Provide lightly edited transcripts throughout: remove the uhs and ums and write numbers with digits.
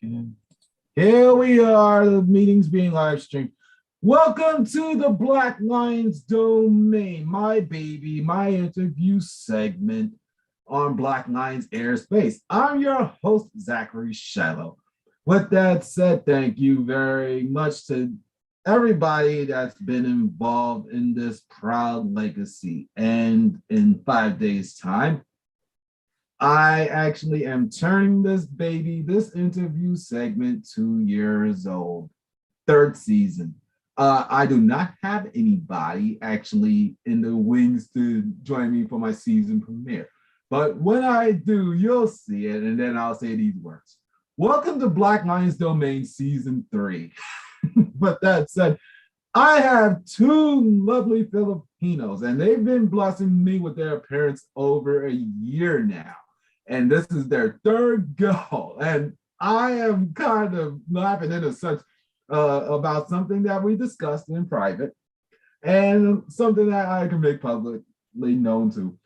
And here we are, the meeting's being live streamed. Welcome to the Black Lions Domain, my baby, my interview segment on Black Lions Airspace. I'm your host, Zachary Shiloh. With that said, thank you very much to everybody that's been involved in this proud legacy. And in 5 days' time, I actually am turning this baby, this interview segment 2 years old, third season. I do not have anybody actually in the wings to join me for my season premiere. But when I do, you'll see it, and then I'll say these words. Welcome to Black Lions Domain Season 3. But that said, I have two lovely Filipinos, and they've been blessing me with their appearance over a year now. And this is their third go. And I am kind of laughing in a sense about something that we discussed in private and something that I can make publicly known to.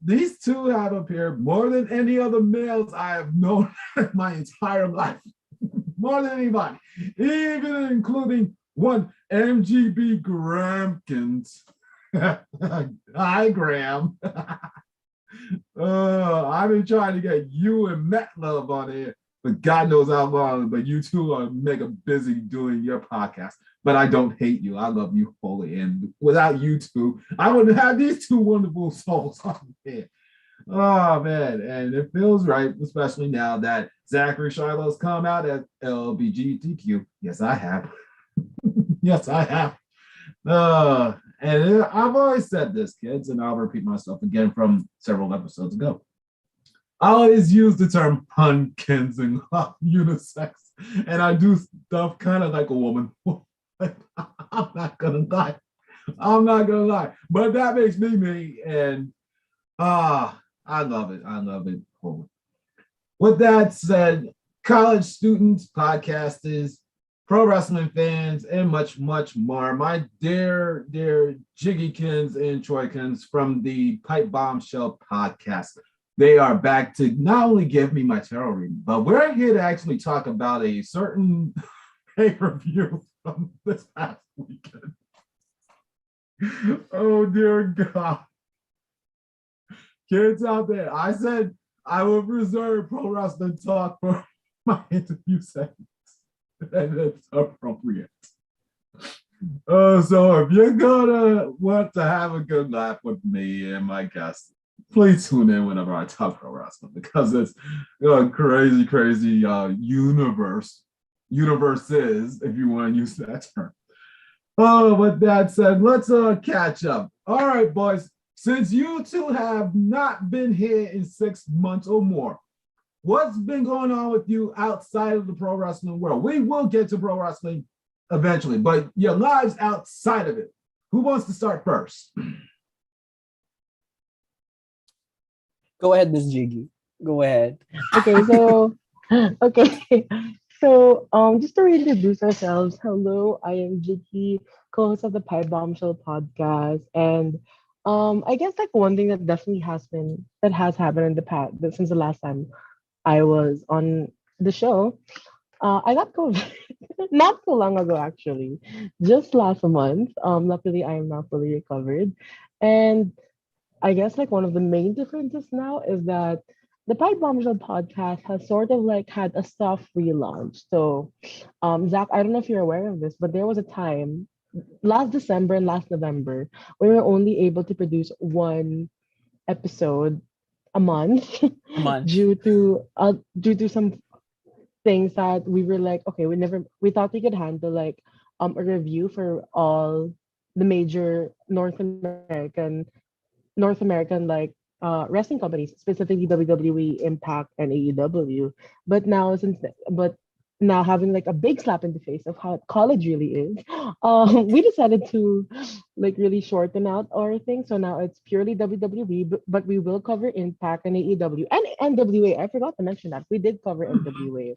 These two have appeared more than any other males I have known my entire life. More than anybody, even including one MGB Gramkins. Hi, Graham. I've been trying to get you and Matt Love on here, but God knows how long. But you two are mega busy doing your podcast. But I don't hate you. I love you fully. And without you two, I wouldn't have these two wonderful souls on here. Oh man, and it feels right, especially now that Zachary Shiloh's come out as LBGTQ. Yes, I have. Yes, I have. And I've always said this, kids, and I'll repeat myself again from several episodes ago. I always use the term hunkins and unisex, and I do stuff kind of like a woman. I'm not gonna lie. I'm not gonna lie. But that makes me, and I love it. I love it. With that said, college students, podcasters, pro wrestling fans, and much, much more. My dear Jiggykins and Troykins from the Pipe Bombshell podcast. They are back to not only give me my tarot reading, but we're here to actually talk about a certain pay-per-view from this past weekend. Oh, dear God. Kids out there, I said I will reserve pro wrestling talk for my interview segments, and it's appropriate. So if you're gonna want to have a good laugh with me and my guests, please tune in whenever I talk pro wrestling, because it's a crazy, crazy universes, if you want to use that term. With that said, let's catch up. All right, boys. Since you two have not been here in 6 months or more, what's been going on with you outside of the pro wrestling world? We will get to pro wrestling eventually, but your lives outside of it. Who wants to start first? Go ahead, Miss Jiggy. Go ahead. Okay. So just to reintroduce ourselves, hello, I am Jiggy, co-host of the Pipe Bombshell podcast, and I guess like one thing that definitely has happened in the past since the last time I was on the show. I got COVID not so long ago, actually, just last month. Luckily, I am now fully recovered, and I guess like one of the main differences now is that the Pipe Bombshell podcast has sort of like had a soft relaunch. So, Zach, I don't know if you're aware of this, but there was a time last December and last November we were only able to produce one episode a month A month. due to some things that we were like, okay, we thought we could handle like a review for all the major North American like wrestling companies, specifically WWE, Impact, and AEW. But now having like a big slap in the face of how college really is, we decided to like really shorten out our thing. So now it's purely WWE, but we will cover Impact and AEW and NWA. I forgot to mention that we did cover NWA.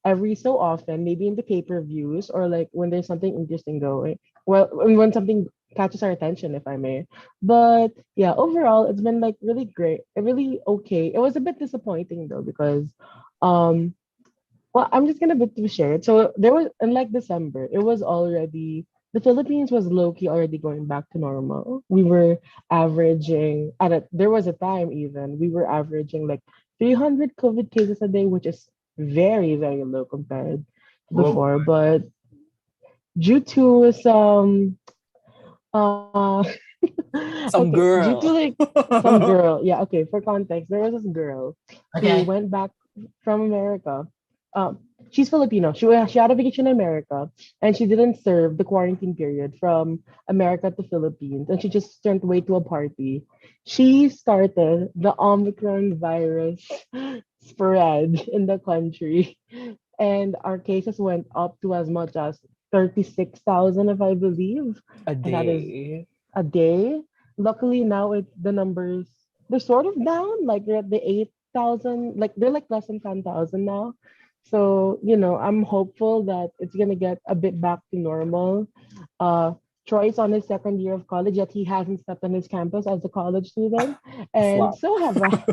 Every so often, maybe in the pay-per-views or like when there's something interesting going. Well, when something catches our attention, if I may. But yeah, overall, it's been like really great, really okay. It was a bit disappointing though because Well, I'm just gonna bit to share it. So there was, unlike December, it was already, the Philippines was low key already going back to normal. We were averaging there was a time even we were averaging like 300 COVID cases a day, which is very very low compared to Oh before. But due to some uh Some okay, due to girl. like some girl, yeah, okay, for context, there was this girl who okay. went back from America. She's Filipino. She had a vacation in America, and she didn't serve the quarantine period from America to Philippines, and she just went away to a party. She started the Omicron virus spread in the country, and our cases went up to as much as 36,000, if I believe, A and that is day. a day. Luckily now the numbers, they're sort of down, like they're at the 8,000, like they're like less than 10,000 now. So, I'm hopeful that it's gonna get a bit back to normal. Uh Troy's on his second year of college, yet he hasn't stepped on his campus as a college student. A And flop. so have I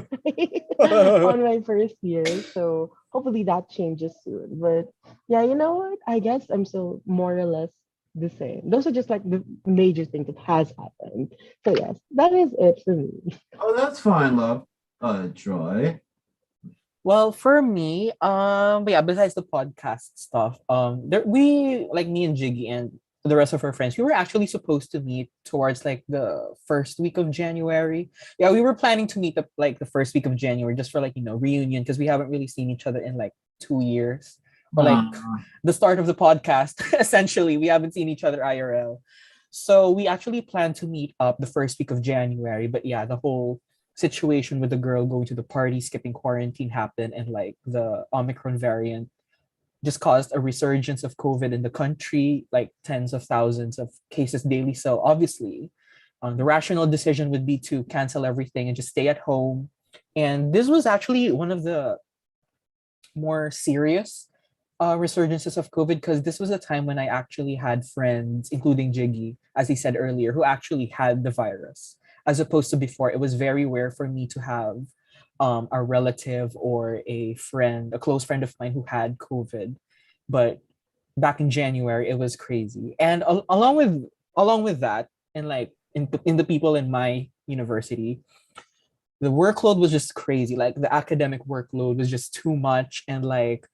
on my first year. So hopefully that changes soon. But yeah, you know what? I guess I'm still more or less the same. Those are just like the major things that has happened. So yes, that is it for me. Oh, that's fine, love. Troy. Well, for me, but yeah, besides the podcast stuff, there we like me and Jiggy and the rest of our friends, we were actually supposed to meet towards like the first week of January. Yeah, we were planning to meet up like the first week of January just for like, reunion because we haven't really seen each other in like 2 years. Or like the start of the podcast, essentially. We haven't seen each other IRL. So we actually planned to meet up the first week of January, but yeah, the whole situation with the girl going to the party, skipping quarantine happened, and like the Omicron variant just caused a resurgence of COVID in the country, like tens of thousands of cases daily. So obviously, the rational decision would be to cancel everything and just stay at home. And this was actually one of the more serious resurgences of COVID because this was a time when I actually had friends, including Jiggy, as he said earlier, who actually had the virus. As opposed to before, it was very rare for me to have a relative or a friend, a close friend of mine who had COVID. But back in January, it was crazy. And along with that, and like in the people in my university, the workload was just crazy. Like the academic workload was just too much, and like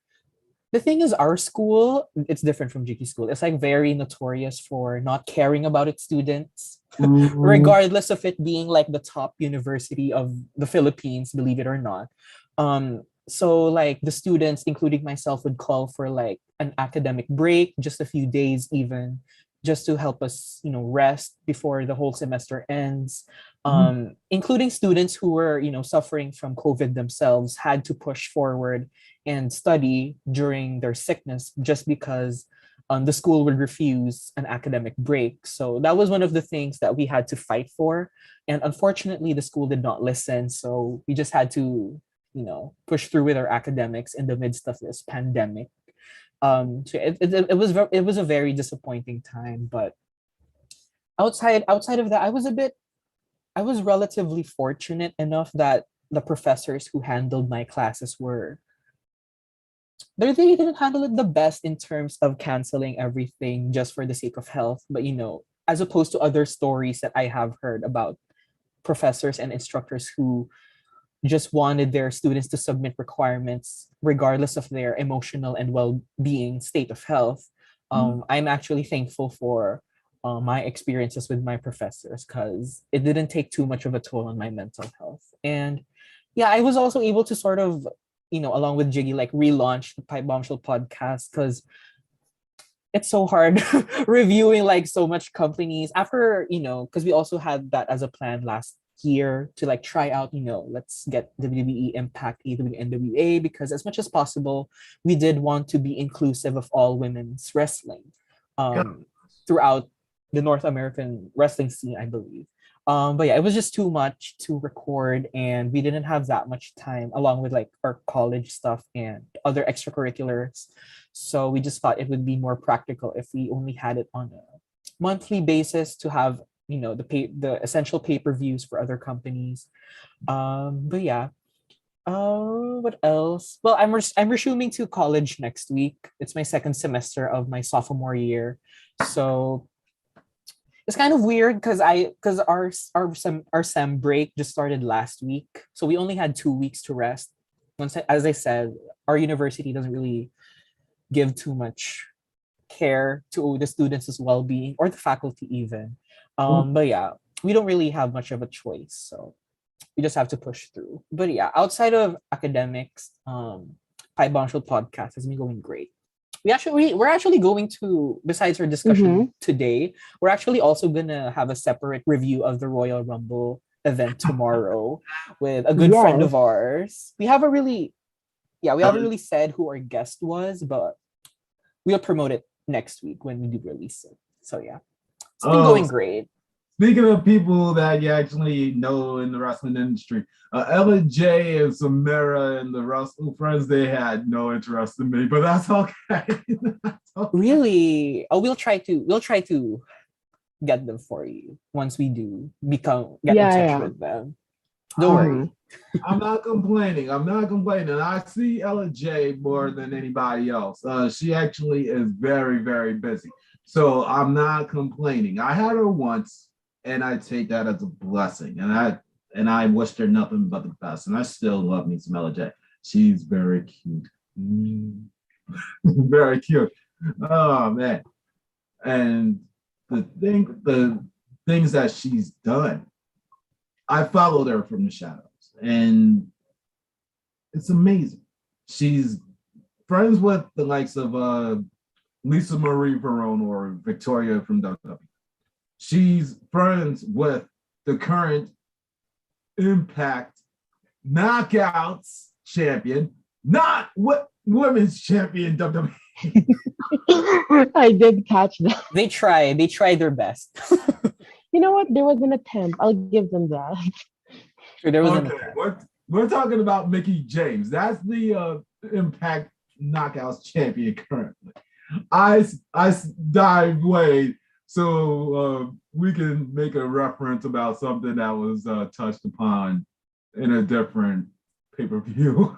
the thing is, our school, it's different from GT school. It's like very notorious for not caring about its students, Ooh. regardless of it being like the top university of the Philippines, believe it or not. So like the students, including myself, would call for like an academic break, just a few days even, just to help us, rest before the whole semester ends. Including students who were, suffering from COVID themselves, had to push forward and study during their sickness just because the school would refuse an academic break. So that was one of the things that we had to fight for. And unfortunately, the school did not listen. So we just had to, push through with our academics in the midst of this pandemic. So it was a very disappointing time. But outside of that, I was relatively fortunate enough that the professors who handled my classes were they didn't handle it the best in terms of canceling everything just for the sake of health. But as opposed to other stories that I have heard about professors and instructors who just wanted their students to submit requirements regardless of their emotional and well-being state of health. I'm actually thankful for my experiences with my professors because it didn't take too much of a toll on my mental health. And yeah, I was also able to sort of, along with Jiggy, like relaunch the Pipe Bombshell podcast because it's so hard reviewing like so much companies after, because we also had that as a plan last year to like try out, let's get WWE Impact, AEW, NWA, because as much as possible, we did want to be inclusive of all women's wrestling um, throughout the North American wrestling scene, I believe. But yeah, it was just too much to record, and we didn't have that much time, along with like our college stuff and other extracurriculars. So we just thought it would be more practical if we only had it on a monthly basis to have, the essential pay-per-views for other companies. But yeah, What else? Well, I'm resuming to college next week. It's my second semester of my sophomore year, so it's kind of weird because our sem break just started last week, so we only had 2 weeks to rest. As I said, our university doesn't really give too much care to the students' well-being or the faculty even. But yeah, we don't really have much of a choice, so we just have to push through. But yeah, outside of academics, Pi Bombshell podcast has been going great. We're actually going to, besides our discussion today, we're actually also gonna have a separate review of the Royal Rumble event tomorrow with a good friend of Yes. ours. We haven't really said who our guest was, but we'll promote it next week when we do release it. So yeah, it's been going great. Speaking of people that you actually know in the wrestling industry, Ella J and Samara and the wrestling friends, they had no interest in me, but that's okay. That's okay. Really? Oh, we'll try to get them for you once we do get in touch with them. Don't worry. I'm not complaining. I see Ella J more than anybody else. She actually is very, very busy. So I'm not complaining. I had her once, and I take that as a blessing. And I wished her nothing but the best. And I still love me some Ella J. She's very cute. Very cute. Oh man. And the things that she's done, I followed her from the shadows, and it's amazing. She's friends with the likes of Lisa Marie Verone or Victoria from WWE. She's friends with the current Impact Knockouts champion, not what women's champion WWE. I did catch that. They try their best. You know what? There was an attempt. I'll give them that. Sure, there was an Okay, attempt. we're talking about Mickie James. That's the Impact Knockouts champion currently. I dive way so we can make a reference about something that was touched upon in a different pay-per-view.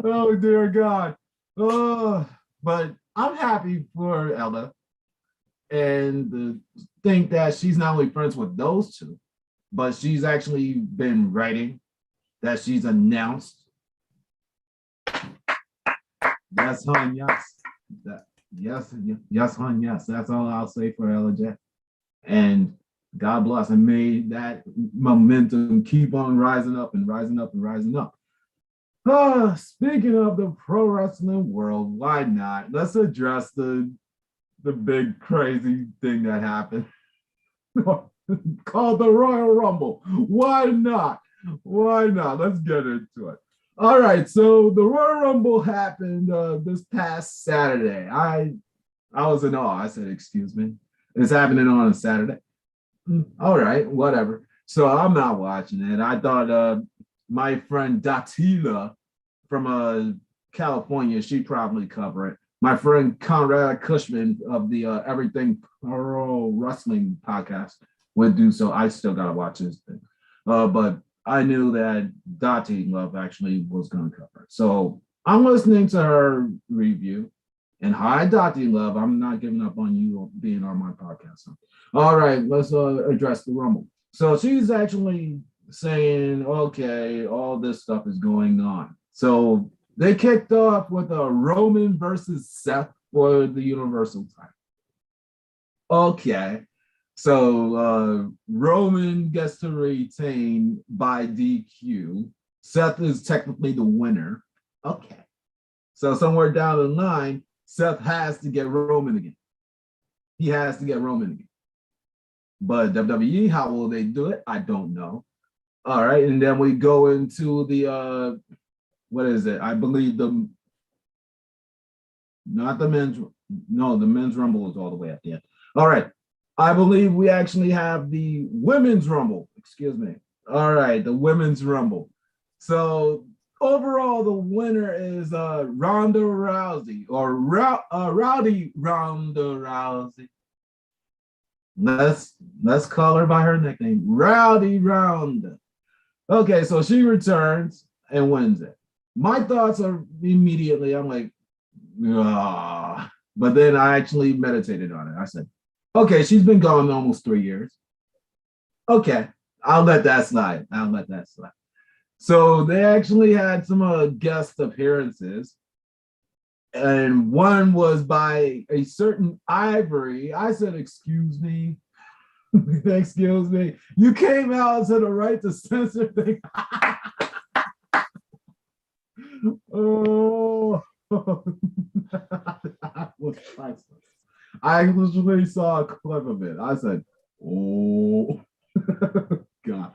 Oh dear God. Oh, but I'm happy for Ella and think that she's not only friends with those two, but she's actually been writing, that she's announced. Yes, hon, yes. Yes, hon, yes. That's all I'll say for Ella J. And God bless, and may that momentum keep on rising up and rising up and rising up. Speaking of the pro wrestling world, why not? Let's address the big crazy thing that happened called the Royal Rumble. Why not? Why not? Let's get into it. All right, so the Royal Rumble happened this past Saturday. I was in awe. I said, "Excuse me, it's happening on a Saturday." All right, whatever. So I'm not watching it. I thought my friend Datila from California, she'd probably cover it. My friend Conrad Cushman of the Everything Pro Wrestling podcast would do so. I still gotta watch this thing, but I knew that Dottie Love actually was gonna cover it. So I'm listening to her review. And hi, Dottie Love. I'm not giving up on you being on my podcast. All right, let's address the Rumble. So she's actually saying, okay, all this stuff is going on. So they kicked off with a Roman versus Seth for the Universal title. Okay, so Roman gets to retain by DQ. Seth is technically the winner. Okay, so somewhere down the line, Seth has to get Roman again. He has to get Roman again. But WWE, how will they do it? I don't know. All right, and then we go into the what is it? I believe the men's rumble is all the way at the end. All right. I believe we actually have the women's rumble. Excuse me. All right, the women's rumble. So overall, the winner is Ronda Rousey or Rowdy Ronda Rousey. Let's call her by her nickname, Rowdy Ronda. Okay, so she returns and wins it. My thoughts are immediately, I'm like, ah. But then I actually meditated on it. I said, okay, she's been gone almost 3 years. Okay, I'll let that slide. I'll let that slide. So they actually had some guest appearances, and one was by a certain Ivory. I said, excuse me. Excuse me. You came out to the right to censor thing. Oh, that was priceless. I literally saw a clip of it. I said, oh, God.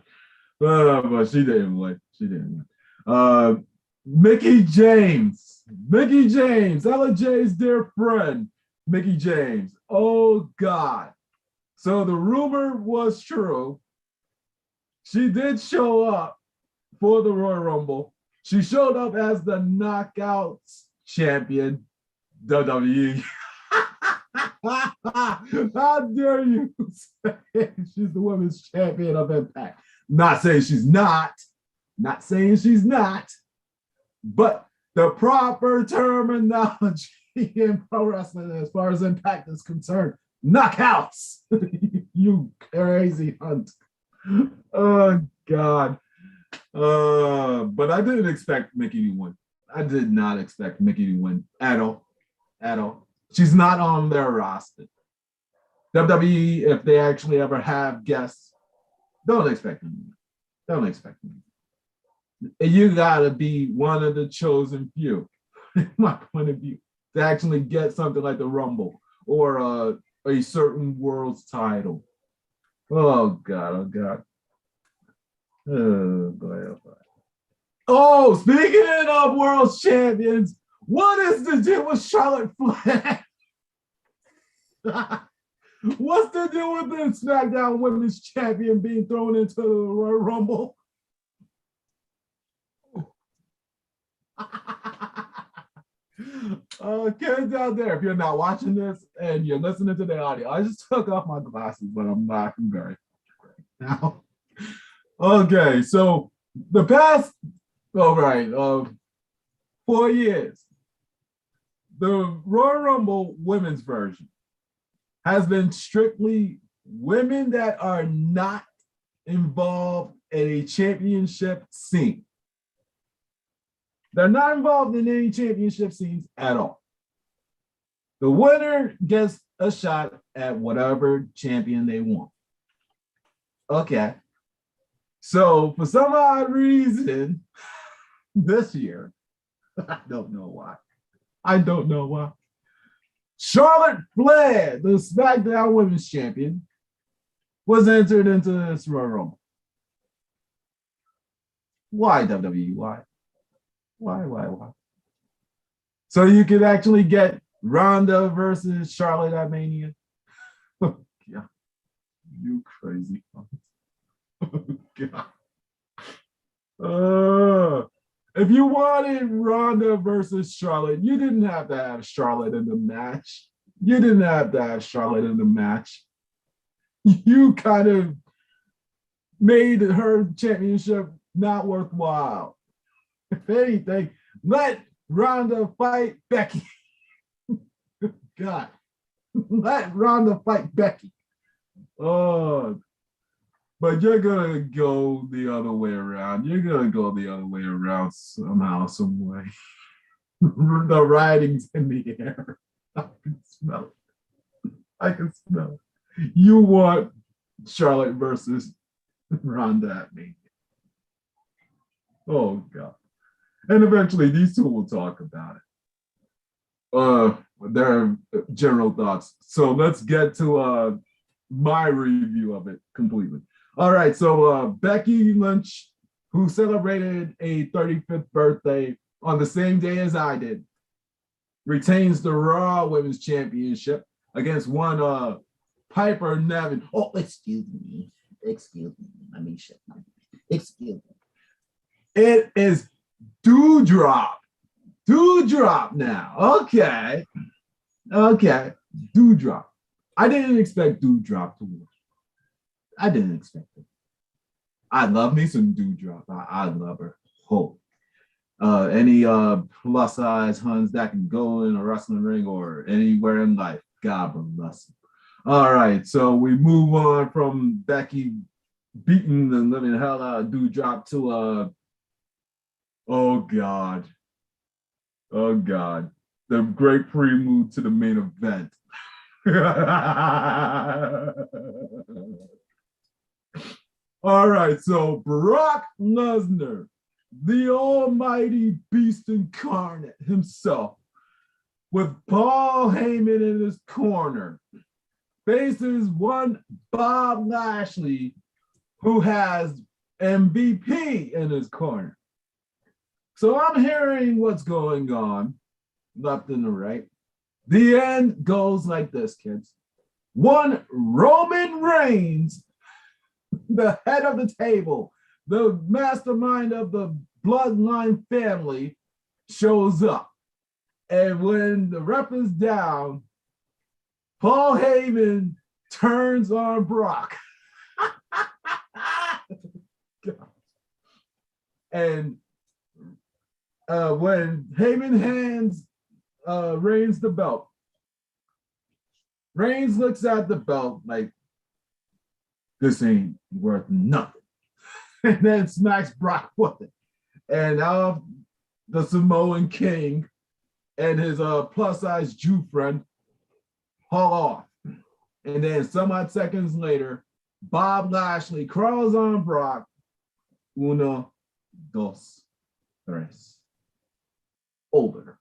But she didn't win. She didn't win. Mickie James. Mickie James, LJ's dear friend, Mickie James. Oh, God. So the rumor was true. She did show up for the Royal Rumble. She showed up as the Knockouts champion, WWE. How dare you say she's the women's champion of Impact? Not saying she's not. Not saying she's not. But the proper terminology in pro wrestling as far as Impact is concerned, knockouts. You crazy hunt. Oh, God. But I didn't expect Mickie to win. I did not expect Mickie to win at all. At all. She's not on their roster. WWE, if they actually ever have guests, don't expect them. Don't expect them. You gotta be one of the chosen few, in my point of view, to actually get something like the Rumble or a certain world's title. Oh, God, oh, God. Oh, boy, oh, boy. Oh, speaking of world champions, what is the deal with Charlotte Flair? What's the deal with the SmackDown Women's Champion being thrown into the Royal Rumble? Kids out there, if you're not watching this and you're listening to the audio, I just took off my glasses, but I'm not very now. Okay, so the past, 4 years, the Royal Rumble women's version has been strictly women that are not involved in a championship scene. They're not involved in any championship scenes at all. The winner gets a shot at whatever champion they want. Okay. So for some odd reason, this year, I don't know why. Charlotte Flair, the SmackDown Women's Champion, was entered into this Royal Rumble. Why, WWE? Why? So you could actually get Ronda versus Charlotte at Mania. Yeah. You crazy. God. If you wanted Ronda versus Charlotte, you didn't have to have Charlotte in the match. You kind of made her championship not worthwhile. If anything, let Ronda fight Becky. God, let Ronda fight Becky. Oh, but you're gonna go the other way around. Somehow, some way. The writing's in the air. I can smell it. You want Charlotte versus Ronda at me. Oh, God. And eventually these two will talk about it. Their general thoughts. So let's get to my review of it completely. All right, so Becky Lynch, who celebrated a 35th birthday on the same day as I did, retains the Raw Women's Championship against one Piper Niven. Oh, excuse me. Let me shut my. Excuse me. It is Doudrop now. Okay. Doudrop. I didn't expect Doudrop to win. I didn't expect it. I love me some Dewdrop. I love her. Hope. Any plus size huns that can go in a wrestling ring or anywhere in life. God bless them. All right, so we move on from Becky beating the living hell out of Dewdrop to oh God, the great prelude to the main event. All right, so Brock Lesnar, the almighty beast incarnate himself, with Paul Heyman in his corner, faces one Bob Lashley, who has MVP in his corner. So I'm hearing what's going on left and the right. The end goes like this, kids. One Roman Reigns, the head of the table, the mastermind of the bloodline family, shows up. And when the ref is down, Paul Heyman turns on Brock. And when Heyman hands Reigns the belt, Reigns looks at the belt like, this ain't worth nothing. And then smacks Brock with it. And the Samoan King and his plus-size Jew friend haul off. And then some odd seconds later, Bob Lashley crawls on Brock. Uno, dos, tres. Over.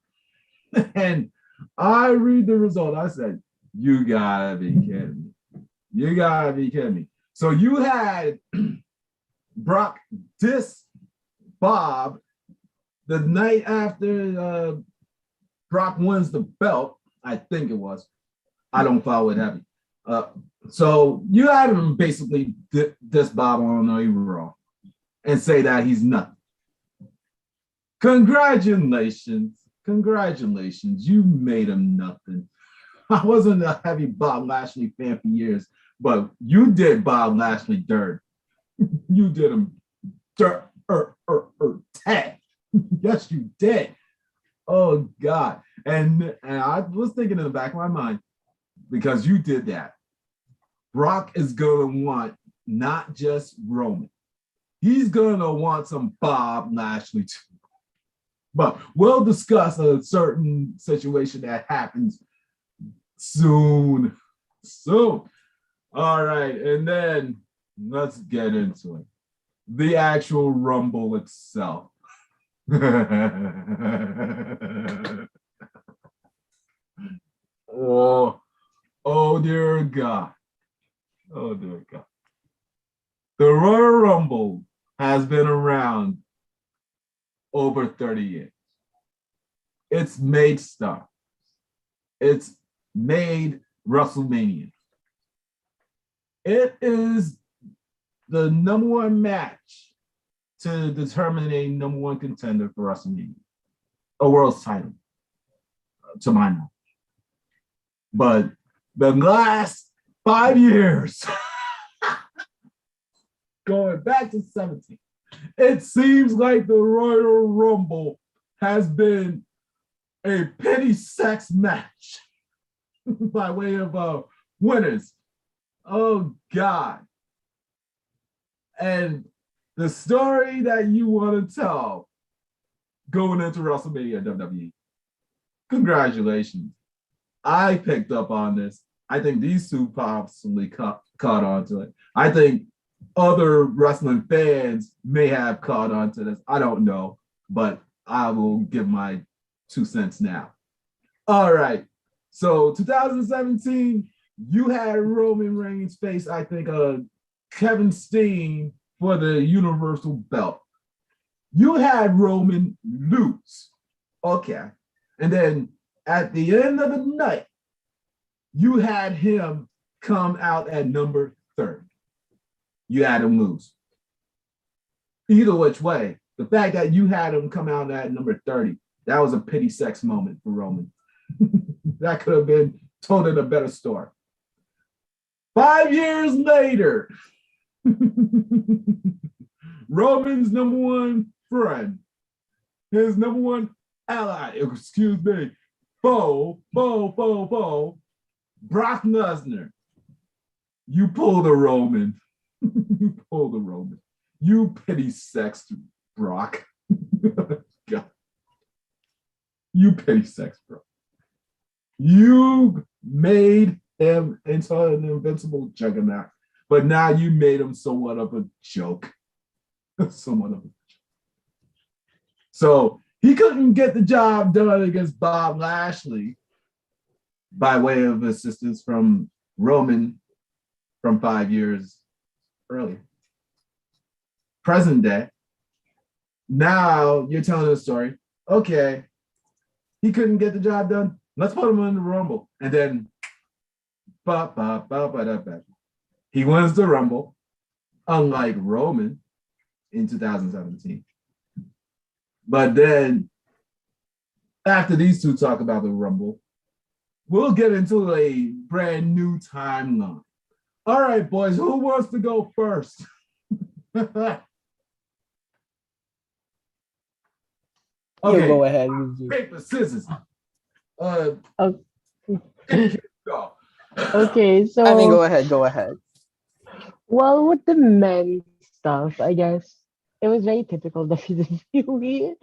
And I read the result. I said, you gotta be kidding me. You gotta be kidding me. So you had Brock diss Bob the night after Brock wins the belt. I think it was. I don't follow it heavy. So you had him basically diss Bob on No Evil Raw and say that he's nothing. Congratulations. You made him nothing. I wasn't a heavy Bob Lashley fan for years, but you did Bob Lashley dirt. You did him dirt. Tag. Yes, you did. Oh, God. And I was thinking in the back of my mind, because you did that, Brock is going to want not just Roman. He's going to want some Bob Lashley too. But we'll discuss a certain situation that happens soon. All right, and then let's get into it. The actual Rumble itself. Oh dear God. The Royal Rumble has been around over 30 years. It's made stuff. It's made WrestleMania. It is the number one match to determine a number one contender for WrestleMania, a world's title, to my knowledge. But the last 5 years, going back to 17, it seems like the Royal Rumble has been a petty sex match by way of winners. Oh, God. And the story that you want to tell going into WrestleMania WWE, congratulations. I picked up on this. I think these two possibly caught on to it. I think other wrestling fans may have caught on to this. I don't know, but I will give my 2 cents now. All right. So 2017, you had Roman Reigns face, I think, Kevin Steen for the Universal Belt. You had Roman lose. Okay. And then at the end of the night, you had him come out at number 30. You had him lose. Either which way, the fact that you had him come out at number 30, that was a pity sex moment for Roman. That could have been told in a better story. 5 years later, Roman's number one friend, his number one ally, excuse me, foe, Brock Lesnar. You pull the Roman. You pull the Roman. You pity sex, Brock. God. You pity sex, bro. You made him into an invincible juggernaut, but now you made him somewhat of a joke. Somewhat of a joke. So he couldn't get the job done against Bob Lashley by way of assistance from Roman from 5 years earlier. Present day. Now you're telling the story. Okay, he couldn't get the job done. Let's put him in the Rumble. And then he wins the Rumble, unlike Roman in 2017. But then after these two talk about the Rumble, we'll get into a brand new timeline. All right, boys, who wants to go first? Okay. You go ahead. Paper, scissors. Okay. Go. Okay, so I mean, go ahead. Well, with the men stuff, I guess it was very typical WWE.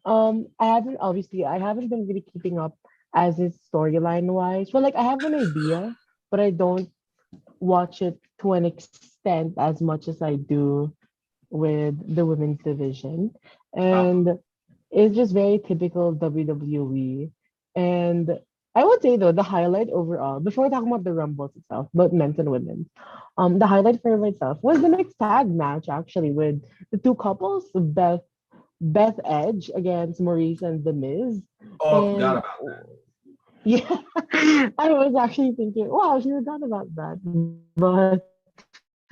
I haven't been really keeping up as is storyline wise. Well, like I have an idea, but I don't watch it to an extent as much as I do with the women's division. And it's just very typical WWE. And I would say though, the highlight overall, before talking about the rumbles itself, both men's and women's, the highlight for myself was the next tag match actually with the two couples, Beth Edge against Maurice and The Miz. Oh, I forgot about that. Yeah, I was actually thinking, wow, she forgot about that. But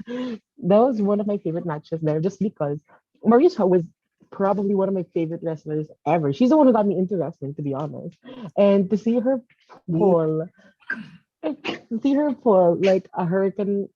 that was one of my favorite matches there, just because Maurice was probably one of my favorite wrestlers ever. She's the one who got me into wrestling, to be honest. And to pull, like a hurricane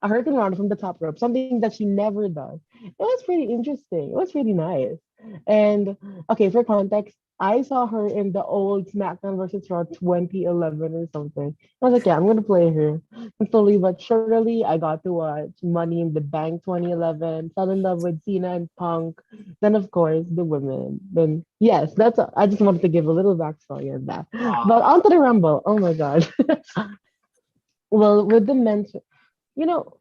round from the top rope, something that she never does. It was pretty interesting. It was really nice. And okay, for context, I saw her in the old SmackDown versus Raw 2011 or something. I was like, yeah, I'm gonna play her. And slowly but surely, I got to watch Money in the Bank 2011, fell in love with Cena and Punk. Then, of course, the women. Then, yes, I just wanted to give a little backstory on that. But on to the Rumble. Oh my God. Well, with the men's, you know,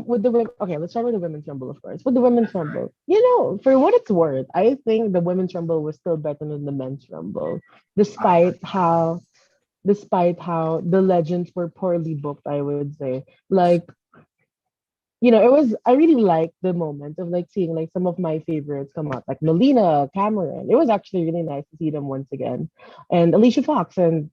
with the women, okay, let's start with the women's rumble, of course. With the women's rumble, for what it's worth, I think the women's rumble was still better than the men's rumble, despite how the legends were poorly booked. I would say, like, it was. I really liked the moment of like seeing like some of my favorites come out, like Melina, Cameron. It was actually really nice to see them once again, and Alicia Fox, and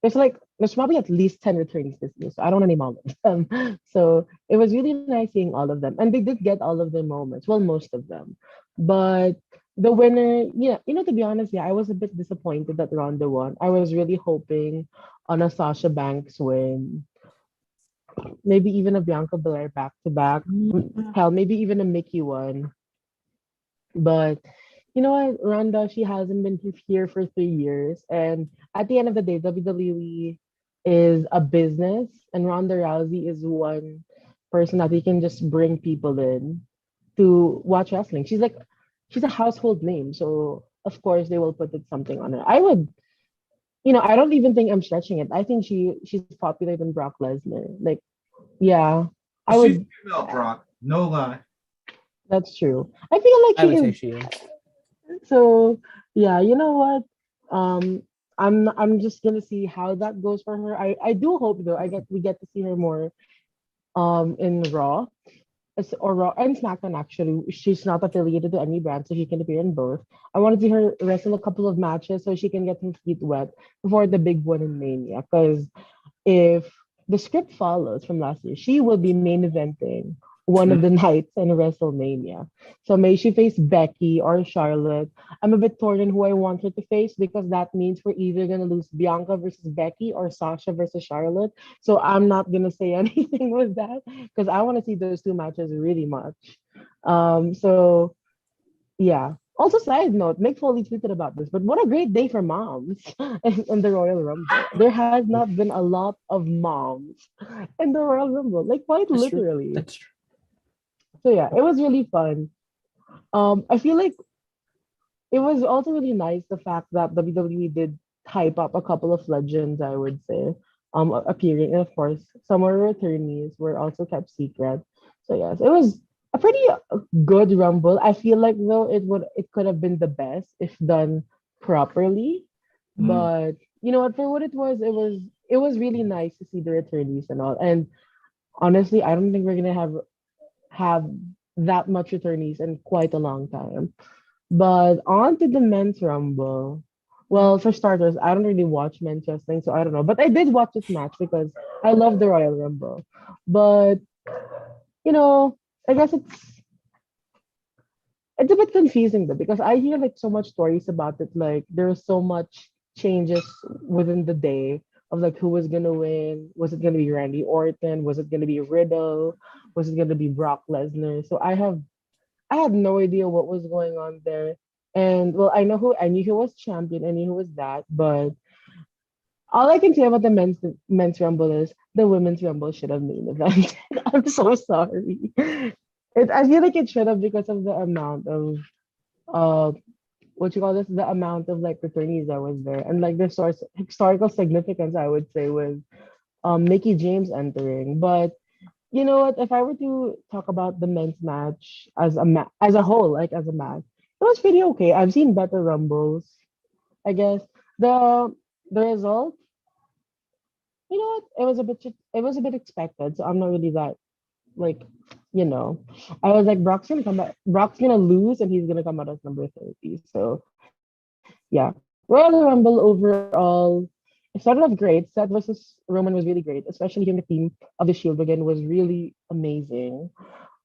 there's probably at least 10 returnees this year, so I don't want to name all of them. So it was really nice seeing all of them. And they did get all of their moments. Well, most of them. But the winner, yeah, to be honest, yeah, I was a bit disappointed that Ronda won. I was really hoping on a Sasha Banks win. Maybe even a Bianca Belair back to back. Hell, maybe even a Mickie one. But you know what, Ronda, she hasn't been here for 3 years. And at the end of the day, WWE is a business, and Ronda Rousey is one person that we can just bring people in to watch wrestling. She's a household name. So, of course, they will put something on her. I don't even think I'm stretching it. I think she's popular than Brock Lesnar. Like, yeah, She's female, Brock. No lie. That's true. I feel like I would say she is. So yeah, you know what? I'm just gonna see how that goes for her. I do hope though we get to see her more in Raw. Or Raw and SmackDown actually. She's not affiliated to any brand, so she can appear in both. I want to see her wrestle a couple of matches so she can get her feet wet before the big one in Mania. Because if the script follows from last year, she will be main eventing one of the nights in WrestleMania. So may she face Becky or Charlotte. I'm a bit torn on who I want her to face because that means we're either gonna lose Bianca versus Becky or Sasha versus Charlotte. So I'm not gonna say anything with that because I want to see those two matches really much. So yeah. Also, side note, Mick Foley tweeted about this, but what a great day for moms in the Royal Rumble. There has not been a lot of moms in the Royal Rumble, like quite That's true. literally. That's true. So yeah, it was really fun. I feel like it was also really nice the fact that WWE did hype up a couple of legends, I would say, appearing. And of course, some of our attorneys were also kept secret. So yes, it was a pretty good rumble. I feel like though it could have been the best if done properly. Mm. But you know what, for what it was really nice to see the attorneys and all. And honestly, I don't think we're gonna have that much attorneys in quite a long time. But on to the men's rumble. Well, for starters, I don't really watch men's wrestling, so I don't know. But I did watch this match because I love the Royal Rumble. But you know, I guess it's a bit confusing though because I hear like so much stories about it. Like there was so much changes within the day of like who was gonna win. Was it gonna be Randy Orton? Was it gonna be Riddle? Was it gonna be Brock Lesnar? So I had no idea what was going on there. And well, I knew who was champion, I knew who was that, but all I can say about the men's rumble is the women's rumble should have main event. I'm so sorry. I feel like it should have because of the amount of uh what you call this, the amount of like attorneys that was there and like the source historical significance I would say with Mickie James entering. But you know what? If I were to talk about the men's match as a whole, like as a match, it was pretty okay. I've seen better rumbles. I guess the the result, you know what? It was a bit expected. So I'm not really that like, you know, I was like Brock's gonna lose and he's gonna come out as number 30. So yeah, Royal Rumble overall. It started off great. Seth versus Roman was really great, especially hearing the theme of the Shield again was really amazing.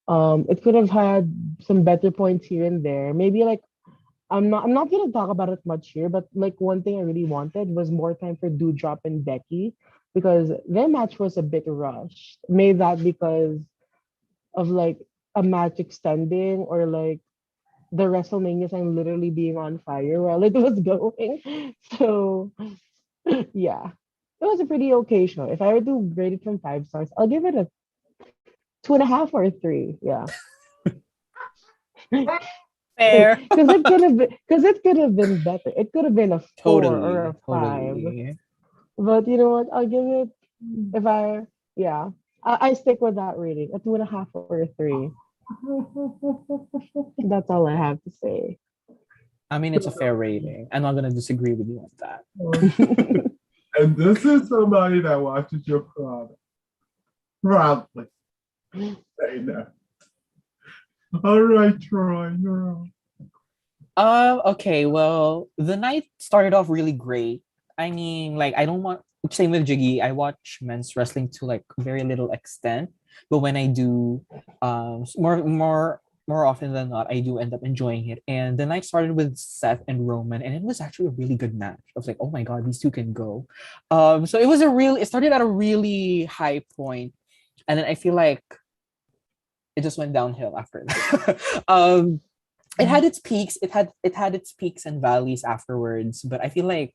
It could have had some better points here and there. Maybe like I'm not gonna talk about it much here, but like one thing I really wanted was more time for Doudrop and Becky because their match was a bit rushed. Maybe that because of like a match extending or like the WrestleMania sign literally being on fire while it was going. So yeah, it was a pretty okay show. If I were to grade it from 5 stars, I'll give it a 2.5 or 3. Yeah. Fair. Because it could have been better. It could have been a 4 or a 5. Totally. But you know what? I'll give it if I yeah. I stick with that rating. A 2.5 or a 3. That's all I have to say. I mean, it's a fair rating. I'm not gonna disagree with you on that. And this is somebody that watches your product. Proudly. Say no. All right, Troy, you're on. Okay, well, the night started off really great. I mean, like, I don't want same with Jiggy. I watch men's wrestling to like very little extent, but when I do, more often than not, I do end up enjoying it. And the night started with Seth and Roman, and it was actually a really good match. I was like, oh my god, these two can go. So it started at a really high point, and then I feel like it just went downhill after that. It had its peaks. It had its peaks and valleys afterwards. But I feel like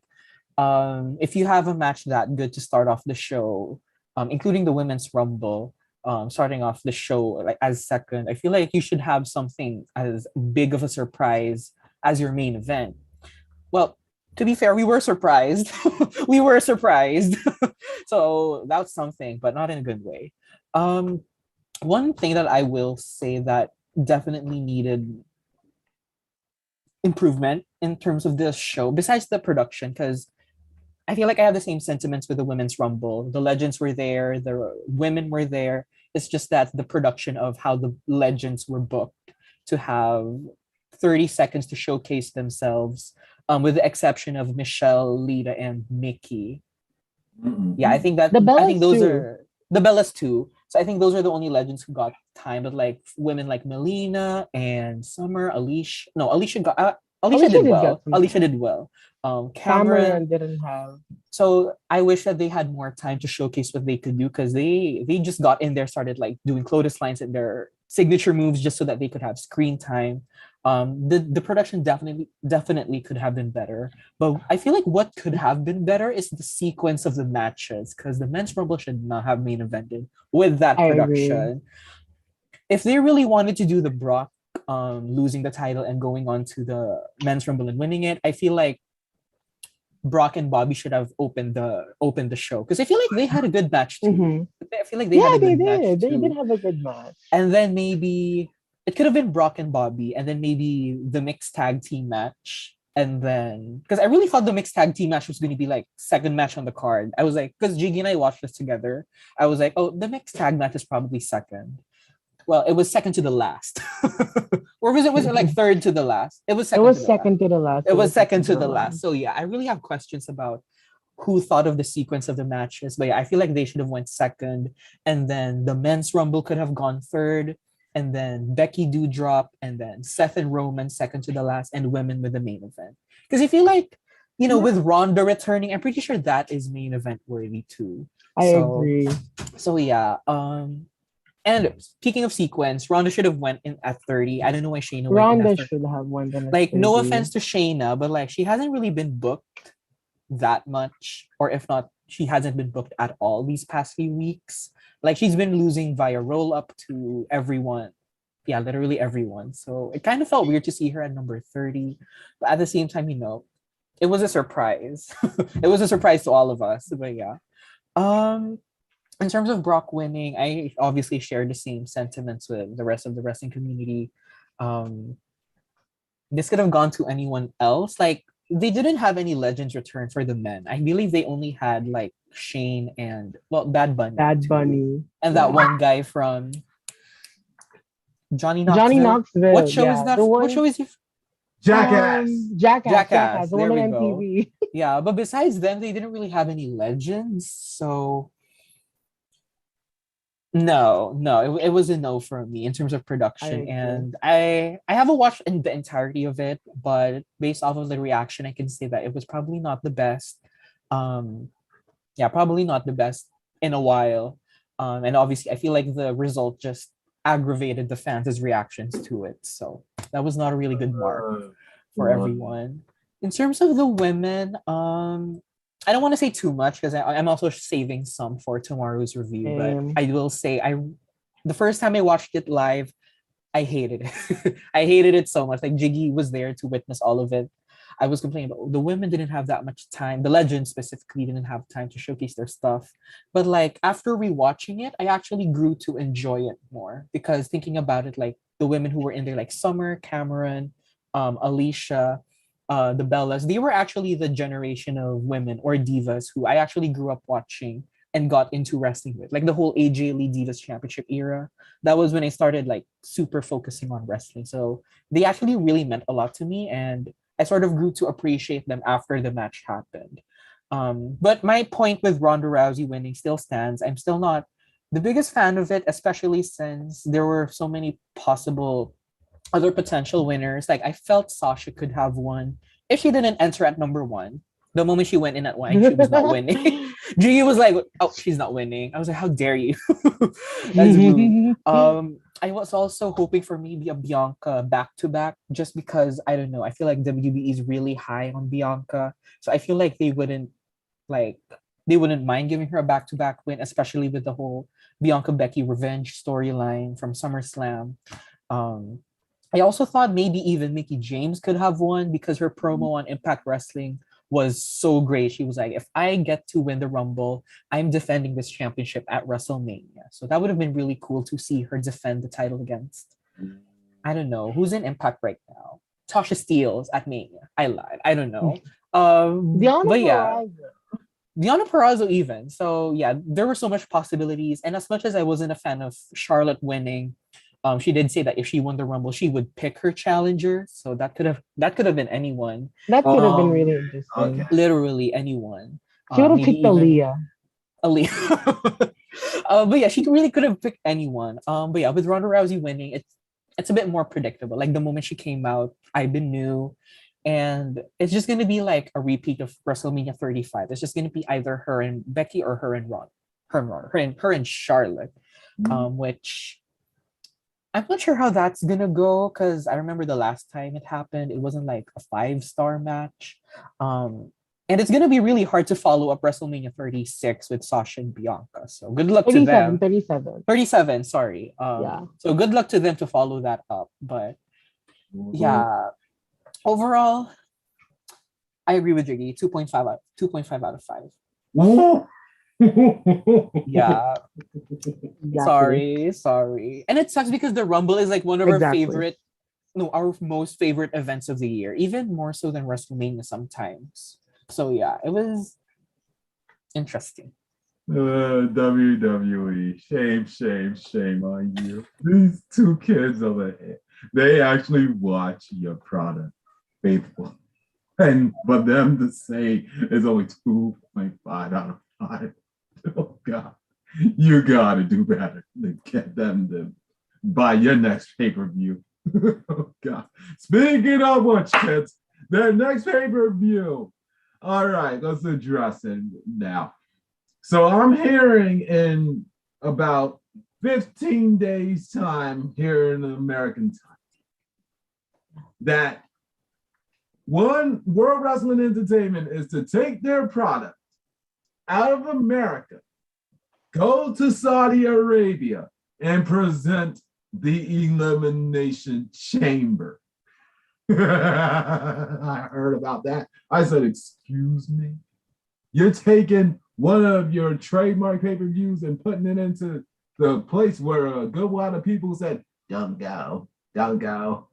if you have a match that good to start off the show, including the women's rumble, starting off the show like as second, I feel like you should have something as big of a surprise as your main event. Well, to be fair, we were surprised. We were surprised. So that's something, but not in a good way. Um, One thing that I will say that definitely needed improvement in terms of this show, besides the production, because I feel like I have the same sentiments with the women's rumble. The legends were there, the women were there. It's just that the production of how the legends were booked to have 30 seconds to showcase themselves, with the exception of Michelle, Lita, and Mickey. Yeah, Mm-mm. The I think Bellas those too. are the Bellas too. So I think those are the only legends who got time. But like women like Melina and Summer, Alicia. No, Alicia got. Alicia Alicia did did get well. some Alicia time. did well. Cameron. Cameron didn't have. So I wish that they had more time to showcase what they could do because they just got in there, started like doing clotheslines and their signature moves just so that they could have screen time. The production definitely could have been better, but I feel like what could have been better is the sequence of the matches because the men's rumble should not have main evented with that I agree. production. If they really wanted to do the Brock losing the title and going on to the men's rumble and winning it, I feel like Brock and Bobby should have opened the show because I feel like they had a good match too. Hmm. I feel like they had Yeah, a they good match did. They did too. have a good match. And then maybe it could have been Brock and Bobby, and then maybe the mixed tag team match. And then because I really thought the mixed tag team match was going to be like second match on the card. I was like, because Jiggy and I watched this together. I was like, oh, the mixed tag match is probably second. Well, it was second to the last. Or was it like third to the last? It was It second to was the last. second to the last. It It was was second second to to the the last. last. So yeah, I really have questions about who thought of the sequence of the matches. But yeah, I feel like they should have went second. And then the men's rumble could have gone third. And then Becky do drop. And then Seth and Roman second to the last. And women with the main event. Because I feel like, with Ronda returning, I'm pretty sure that is main event worthy too. I So agree. so yeah. And speaking of sequence, Ronda should have went in at 30. I don't know why Shayna went in at Ronda 30. should have won the next Like, no 30. offense to Shayna, but like she hasn't really been booked that much, or if not, she hasn't been booked at all these past few weeks. Like she's been losing via roll up to everyone. Yeah, literally everyone. So it kind of felt weird to see her at number 30. But at the same time, it was a surprise. It was a surprise to all of us. But yeah. Um in terms of Brock winning, I obviously share the same sentiments with the rest of the wrestling community. Um, this could have gone to anyone else. Like they didn't have any legends return for the men. I believe they only had like Shane and Bad Bunny Bad too, Bunny. and that Yeah. one guy from Johnny Johnny Knoxville. What Knoxville. show is Yeah. that? The What show one. is he? Jackass. Jackass. The There one on we go. MTV. Yeah, but besides them, they didn't really have any legends. So no, it was a no for me in terms of I production. agree. And I haven't watched in the entirety of it, but based off of the reaction, I can say that it was probably not the best. Um, yeah, probably not the best in a while. And obviously, I feel like the result just aggravated the fans' reactions to it. So that was not a really good mark for Uh, everyone. In terms of the women, I don't want to say too much because I'm also saving some for tomorrow's review. But Same. I will say the first time I watched it live, I hated it. I hated it so much. Like Jiggy was there to witness all of it. I was complaining about the women didn't have that much time. The legends specifically didn't have time to showcase their stuff. But like after rewatching it, I actually grew to enjoy it more because thinking about it, like the women who were in there, like Summer, Cameron, Alicia, the Bellas, they were actually the generation of women or divas who I actually grew up watching and got into wrestling with. Like the whole AJ Lee Divas Championship era. That was when I started like super focusing on wrestling. So they actually really meant a lot to me, and I sort of grew to appreciate them after the match happened. But my point with Ronda Rousey winning still stands. I'm still not the biggest fan of it, especially since there were so many possible other potential winners. Like I felt Sasha could have won if she didn't enter at number one. The moment she went in at one, she was not winning. Gigi was like, "Oh, she's not winning." I was like, "How dare you?" That's rude. I was also hoping for maybe a Bianca back to back, just because I don't know. I feel like WB is really high on Bianca, so I feel like like they wouldn't mind giving her a back to back win, especially with the whole Bianca Becky revenge storyline from SummerSlam. Um, I also thought maybe even Mickie James could have won because her promo on Impact Wrestling was so great. She was like, if I get to win the Rumble, I'm defending this championship at WrestleMania. So that would have been really cool to see her defend the title against, I don't know, who's in Impact right now? Tasha Steeles at Mania. I lied. I don't know. Diana But yeah, Purrazzo. Diana Perrazzo even. So yeah, there were so much possibilities. And as much as I wasn't a fan of Charlotte winning, she did say that if she won the Rumble, she would pick her challenger. So that could have been anyone, That could have been um, really okay. interesting. literally anyone. She would have Maybe picked even Aaliyah. Aaliyah. But yeah, she really could have picked anyone. But yeah, with Ronda Rousey winning, it's a bit more predictable. Like the moment she came out, I've been new, and it's just gonna be like a repeat of WrestleMania 35. It's just gonna be either her and Becky or her and Ron, her and Charlotte. Which I'm not sure how that's gonna go because I remember the last time it happened, it wasn't like a 5-star match. Um, and it's gonna be really hard to follow up WrestleMania 36 with Sasha and Bianca. So good luck to 37, them. 37. 37, sorry. Yeah. So good luck to them to follow that up. But Mhm. yeah, overall, I agree with Jiggy. 2.5 out of 5. Ooh. Yeah, Exactly. sorry. And it sucks because the Rumble is like one of our Exactly. favorite, no, our most favorite events of the year, even more so than WrestleMania sometimes. So yeah, it was interesting. WWE, shame on you. These two kids over here, they actually watch your product faithful. And for them to say it's only 2.5 out of 5, oh God, you gotta do better to get them to buy your next pay-per-view. Oh God. Speaking of which, kids, their next pay-per-view. All right, let's address it now. So I'm hearing in about 15 days' time here in American time that one World Wrestling Entertainment is to take their product out of America, go to Saudi Arabia, and present the Elimination Chamber. I heard about that. I said, excuse me? You're taking one of your trademark pay-per-views and putting it into the place where a good lot of people said, don't go, don't go.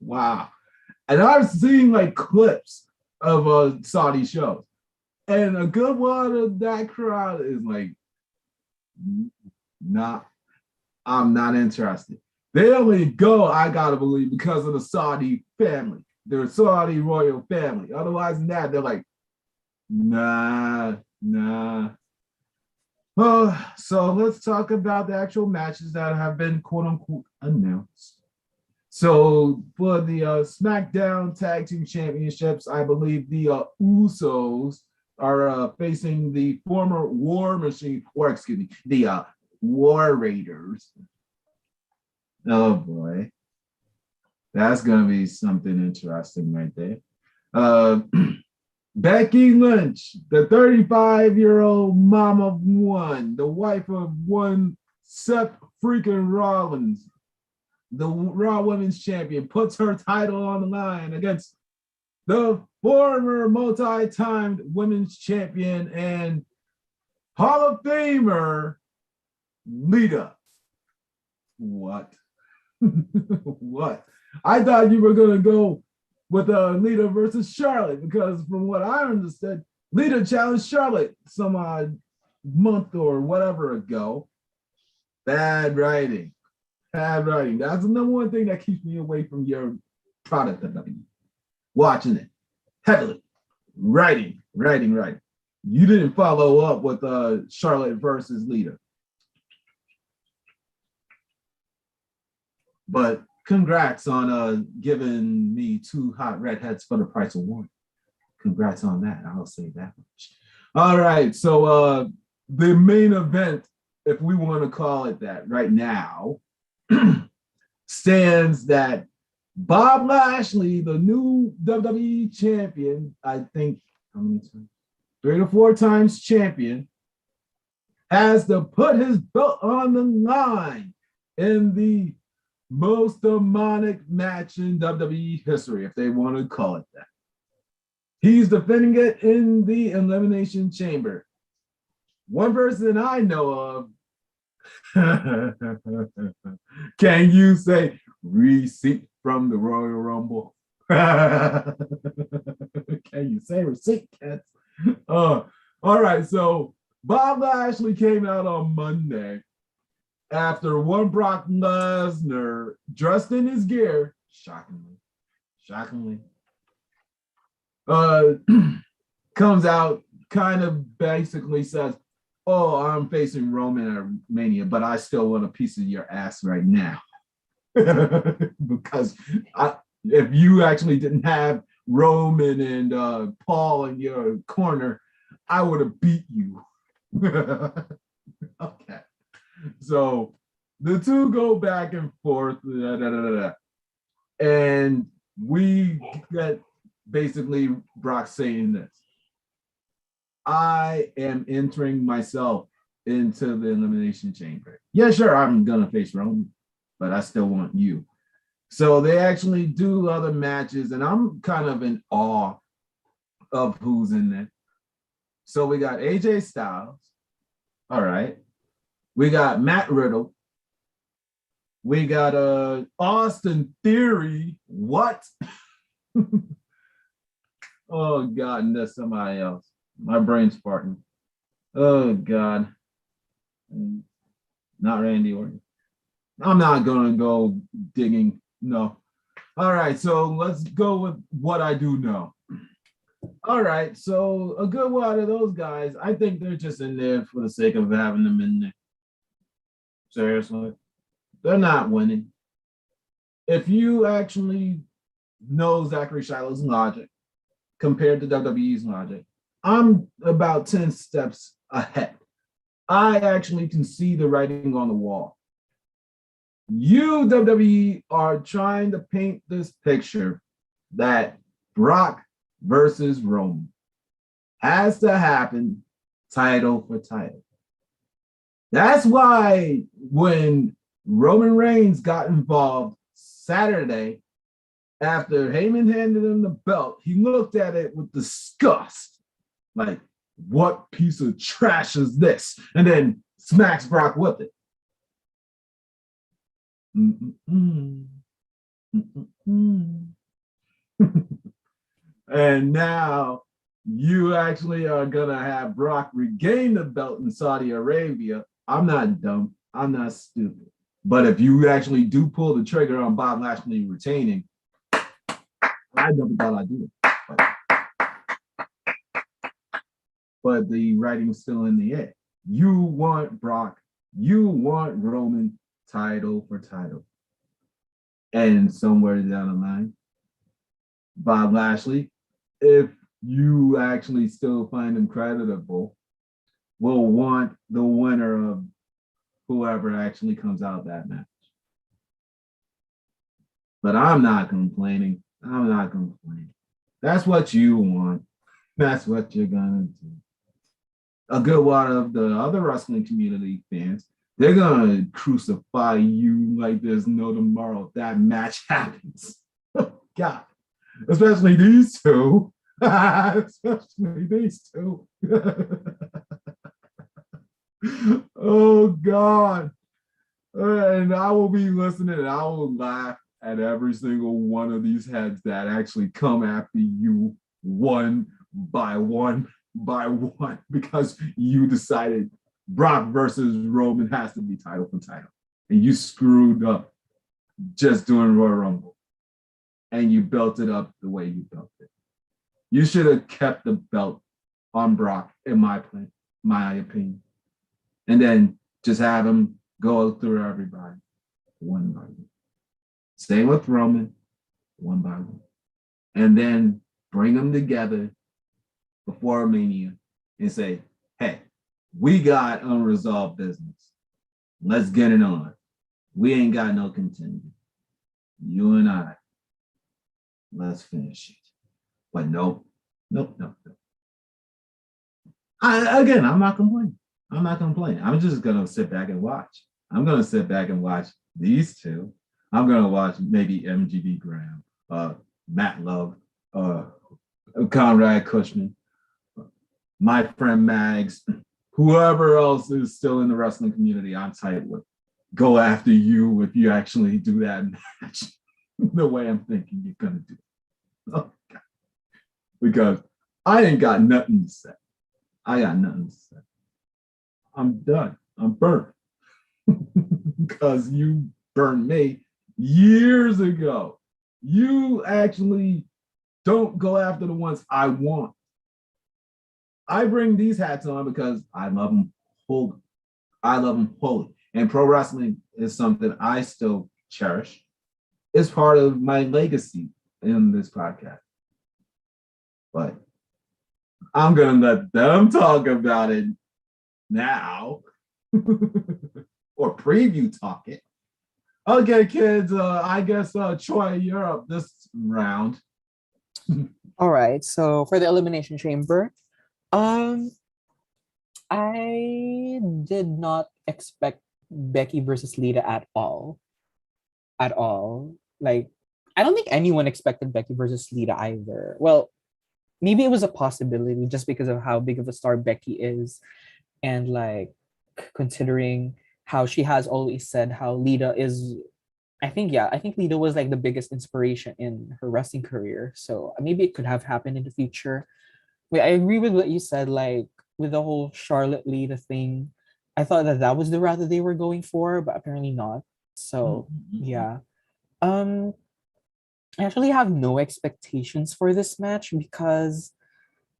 Wow. And I've seen like clips of Saudi shows. And a good lot of that crowd is like, not, I'm not interested. They only go, I gotta believe, because of the Saudi family, their Saudi royal family. Otherwise than that, they're like, nah. Oh, so let's talk about the actual matches that have been quote unquote announced. So for the SmackDown Tag Team Championships, I believe the Usos are facing the former War Machine, or excuse me, the War Raiders. Oh boy, that's gonna be something interesting right there. Uh, Becky Lynch, the 35-year-old mom of one, the wife of one Seth freaking Rollins, the Raw Women's Champion, puts her title on the line against the former multi-timed Women's Champion and Hall of Famer, Lita. What? What? I thought you were going to go with Lita versus Charlotte because from what I understood, Lita challenged Charlotte some month or whatever ago. Bad writing. Bad writing. That's the number one thing that keeps me away from your product. Watching it heavily. Writing. You didn't follow up with Charlotte versus Lita. But congrats on giving me 2 hot redheads for the price of 1. Congrats on that. I'll say that much. All right. So the main event, if we want to call it that right now, stands that Bob Lashley, the new WWE champion, I think how many times? 3 to 4 times champion, has to put his belt on the line in the most demonic match in WWE history, if they want to call it that. He's defending it in the Elimination Chamber. One person I know of, can you say receipt from the Royal Rumble? Can you say receipt, kids? All right, so Bob Lashley came out on Monday after one Brock Lesnar, dressed in his gear, shockingly, comes out, kind of basically says, oh, I'm facing Roman at Mania, but I still want a piece of your ass right now. Because if you actually didn't have Roman and Paul in your corner, I would have beat you. Okay. So the two go back and forth, and we get basically Brock saying this: I am entering myself into the Elimination Chamber. Yeah, sure, I'm gonna face Roman, but I still want you. So they actually do other matches, and I'm kind of in awe of who's in there. So we got AJ Styles. All right. We got Matt Riddle. We got Austin Theory. What? Oh God, and that's somebody else. My brain's farting. Oh God. Not Randy Orton. I'm not gonna go digging. No. All right, so let's go with what I do know. All right, so a good one of those guys, I think they're just in there for the sake of having them in there. Seriously. They're not winning. If you actually know Zachary Shiloh's logic compared to WWE's logic, I'm about 10 steps ahead. I actually can see the writing on the wall. You, WWE, are trying to paint this picture that Brock versus Roman has to happen title for title. That's why when Roman Reigns got involved Saturday, after Heyman handed him the belt, he looked at it with disgust. Like, what piece of trash is this? And then smacks Brock with it. And now you actually are gonna have Brock regain the belt in Saudi Arabia. I'm not dumb. I'm not stupid. But if you actually do pull the trigger on Bob Lashley retaining, I never thought I'd do it. But the writing's still in the air. You want Brock, you want Roman title for title. And somewhere down the line, Bob Lashley, if you actually still find him creditable, will want the winner of whoever actually comes out of that match. But I'm not complaining. I'm not complaining. That's what you want. That's what you're gonna do. A good lot of the other wrestling community fans, they're gonna crucify you like there's no tomorrow if that match happens. God, especially these two. Especially these two. Oh God. And I will be listening and I will laugh at every single one of these heads that actually come after you one by one because you decided Brock versus Roman has to be title for title. And you screwed up just doing Royal Rumble. And you built it up the way you built it. You should have kept the belt on Brock, in my opinion. And then just have him go through everybody one by one. Stay with Roman one by one. And then bring them together before Mania and say, hey, we got unresolved business. Let's get it on. We ain't got no contender. You and I, let's finish it. But nope. I'm not complaining. I'm just going to sit back and watch. I'm going to sit back and watch these two. I'm going to watch maybe MGB Graham, Matt Love, Conrad Cushman, my friend Mags, whoever else is still in the wrestling community I'm tight with. Go after you if you actually do that match the way I'm thinking you're going to do. Oh, God. Because I ain't got nothing to say. I'm done. I'm burnt. Because you burned me years ago. You actually don't go after the ones I want. I bring these hats on because I love them whole. I love them wholly. And pro wrestling is something I still cherish. It's part of my legacy in this podcast. But I'm going to let them talk about it now or preview talk it. Okay, kids, I guess, Troy, you're up this round. All right. So for the Elimination Chamber, um, I did not expect Becky versus Lita at all. At all. Like, I don't think anyone expected Becky versus Lita either. Well, maybe it was a possibility just because of how big of a star Becky is, and like considering how she has always said how Lita is. I think Lita was like the biggest inspiration in her wrestling career. So maybe it could have happened in the future. Wait, I agree with what you said. Like with the whole Charlotte Lita thing, I thought that that was the route that they were going for, but apparently not. So yeah. Um, I actually have no expectations for this match because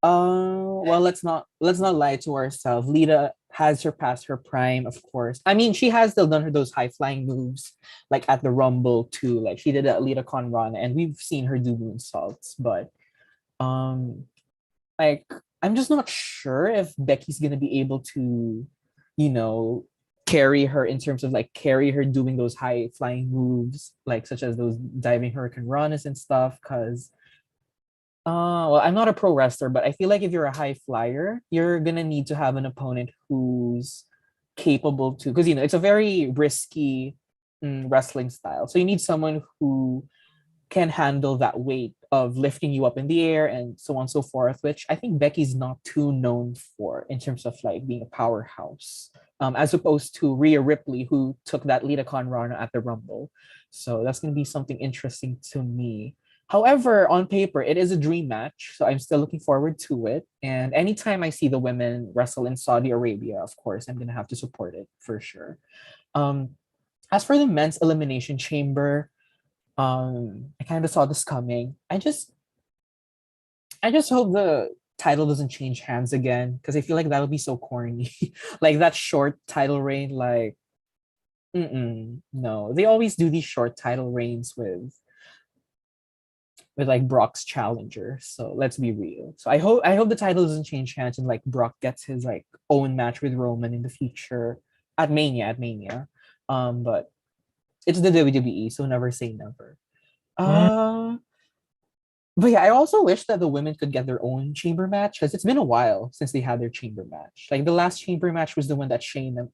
well, let's not lie to ourselves. Lita has surpassed her prime, of course. I mean, she has still done her those high flying moves, like at the Rumble too. Like she did at Lita Con Ron, and we've seen her do moonsaults. But um, like I'm just not sure if Becky's gonna be able to, you know, carry her in terms of like carry her doing those high flying moves, like such as those diving Hurricane Ranas and stuff. Because well, I'm not a pro wrestler, but I feel like if you're a high flyer, you're gonna need to have an opponent who's capable to, because it's a very risky wrestling style. So you need someone who can handle that weight of lifting you up in the air and so on and so forth, which I think Becky's not too known for in terms of like being a powerhouse, as opposed to Rhea Ripley, who took that Lita Con Rana at the Rumble. So that's going to be something interesting to me. However, on paper, it is a dream match, so I'm still looking forward to it. And anytime I see the women wrestle in Saudi Arabia, of course, I'm going to have to support it for sure. Um, as for the men's elimination chamber, I kind of saw this coming. I just hope the title doesn't change hands again because I feel like that'll be so corny. Like that short title reign, like no. They always do these short title reigns with like Brock's challenger. So let's be real. So I hope the title doesn't change hands and like Brock gets his like own match with Roman in the future at Mania. But it's the WWE, so never say never. Uh, but yeah, I also wish that the women could get their own chamber match because it's been a while since they had their chamber match. Like the last chamber match was the one that Shayna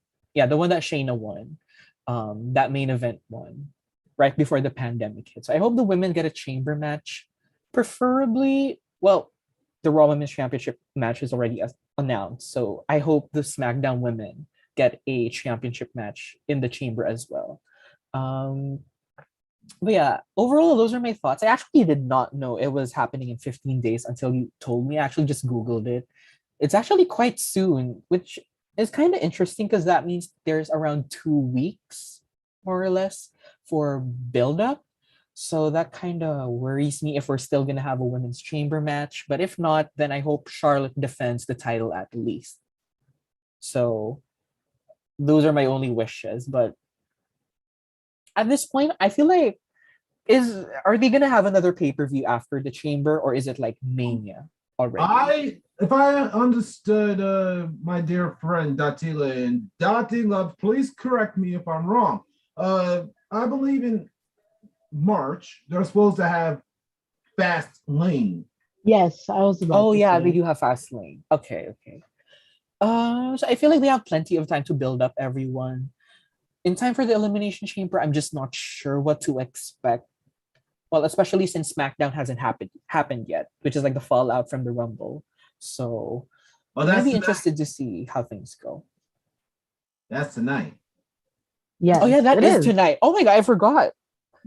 won, that main event one, right before the pandemic hit. So I hope the women get a chamber match, preferably. Well, the Raw Women's Championship match is already announced, so I hope the SmackDown women get a championship match in the chamber as well. Um, but yeah, overall, those are my thoughts. I actually did not know it was happening in 15 days until you told me. I actually just Googled it. It's actually quite soon, which is kind of interesting because that means there's around 2 weeks, more or less, for build up. So that kind of worries me if we're still going to have a women's chamber match. But if not, then I hope Charlotte defends the title at least. So those are my only wishes. But at this point, I feel like are they gonna have another pay-per-view after the chamber or is it like Mania already? If I understood my dear friend Datila and Dati Love, please correct me if I'm wrong. I believe in March they're supposed to have Fast Lane. Yes, I was about Oh to yeah, they say. do have Fastlane. Okay, okay. So I feel like they have plenty of time to build up everyone. In time for the Elimination Chamber, I'm just not sure what to expect. Well, especially since SmackDown hasn't happened yet, which is like the fallout from the Rumble. So Oh, I'm gonna that's be tonight. interested to see how things go. That's tonight. Oh yeah, Yes, that it is is. tonight. Oh my god, I forgot.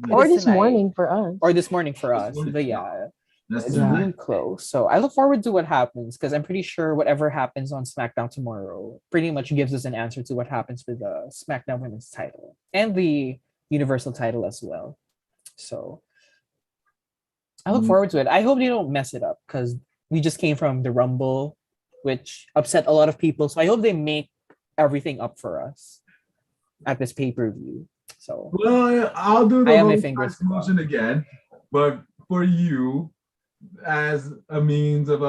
It Or is this tonight. morning for us. Or this morning for This us. one, But no, yeah, that's it's Yeah. really tonight. close. So I look forward to what happens because I'm pretty sure whatever happens on SmackDown tomorrow pretty much gives us an answer to what happens with the SmackDown Women's title and the Universal title as well. So I look Mm, forward to it. I hope they don't mess it up because we just came from the Rumble, which upset a lot of people. So I hope they make everything up for us at this pay-per-view. So Well, I'll do I the have my whole fingers tax motion crossed. again, but for you, as a means of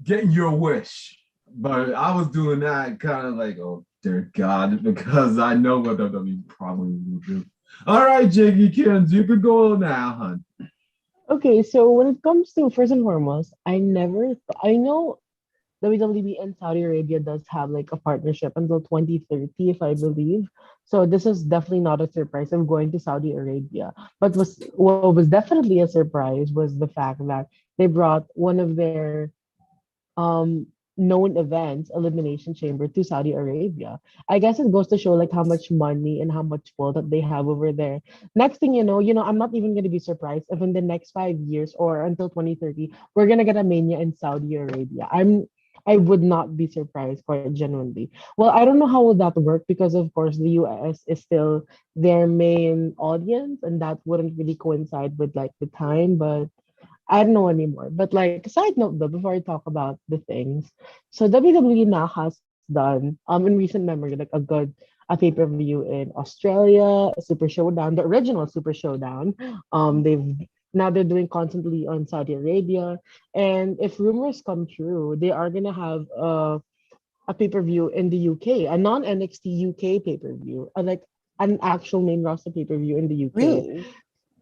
getting your wish. But I was doing that kind of like, oh dear God, because I know what WWE probably will do. All right, Jiggy Kins, you can go now, hon. Okay, so when it comes to first and foremost, I know WWE and Saudi Arabia does have like a partnership until 2030, if I believe. So this is definitely not a surprise of going to Saudi Arabia. But was what was definitely a surprise was the fact that they brought one of their um known events, Elimination Chamber, to Saudi Arabia. I guess it goes to show like how much money and how much wealth that they have over there. Next thing I'm not even gonna be surprised if in the next 5 years or until 2030, we're gonna get a mania in Saudi Arabia. I would not be surprised quite genuinely. Well, I don't know how will that work because of course the US is still their main audience and that wouldn't really coincide with like the time, but I don't know anymore. But like side note though, before I talk about the things, so WWE now has done in recent memory like a pay-per-view in Australia, a Super Showdown, the original Super Showdown. They've now they're doing constantly on Saudi Arabia. And if rumors come true, they are gonna have a pay-per-view in the UK, a non-NXT UK pay-per-view, like an actual main roster pay-per-view in the UK. Really?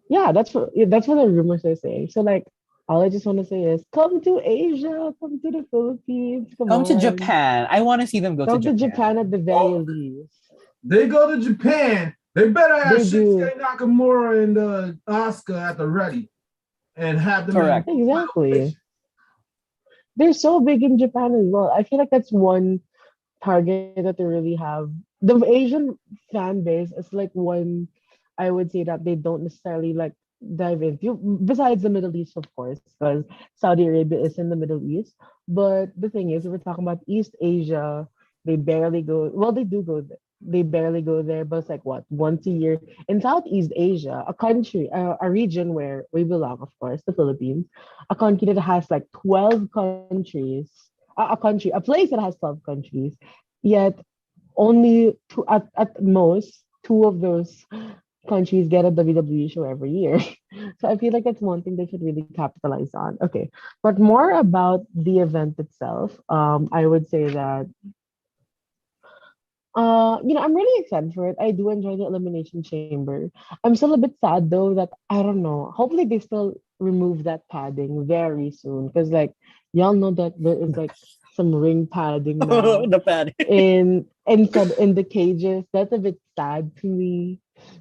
Yeah, that's what the rumors are saying. So like all I just want to say is come to Asia, come to the Philippines, come Come to on. Japan. I want to see them go to Come to Japan. Japan at the very Oh, least. they go to Japan. They better have They do. Shinsuke Nakamura and Asuka at the ready and have them in Correct. Exactly. rotation. They're so big in Japan as well. I feel like that's one target that they really have. The Asian fan base is like one I would say that they don't necessarily like dive into besides the Middle East, of course, because Saudi Arabia is in the Middle East. But the thing is, if we're talking about East Asia, they barely go. Well, they do go there. They barely go there, but it's like what once a year in Southeast Asia, a country, a region where we belong, of course, the Philippines, a country that has like 12 countries, a country, a place that has 12 countries, yet only two at most two of those countries get a WWE show every year. So I feel like that's one thing they should really capitalize on. Okay. But more about the event itself. I would say that I'm really excited for it. I do enjoy the Elimination Chamber. I'm still a bit sad though that I don't know. Hopefully they still remove that padding very soon. Because like y'all know that there is like some ring padding now The panic. in the cages. That's a bit sad to me.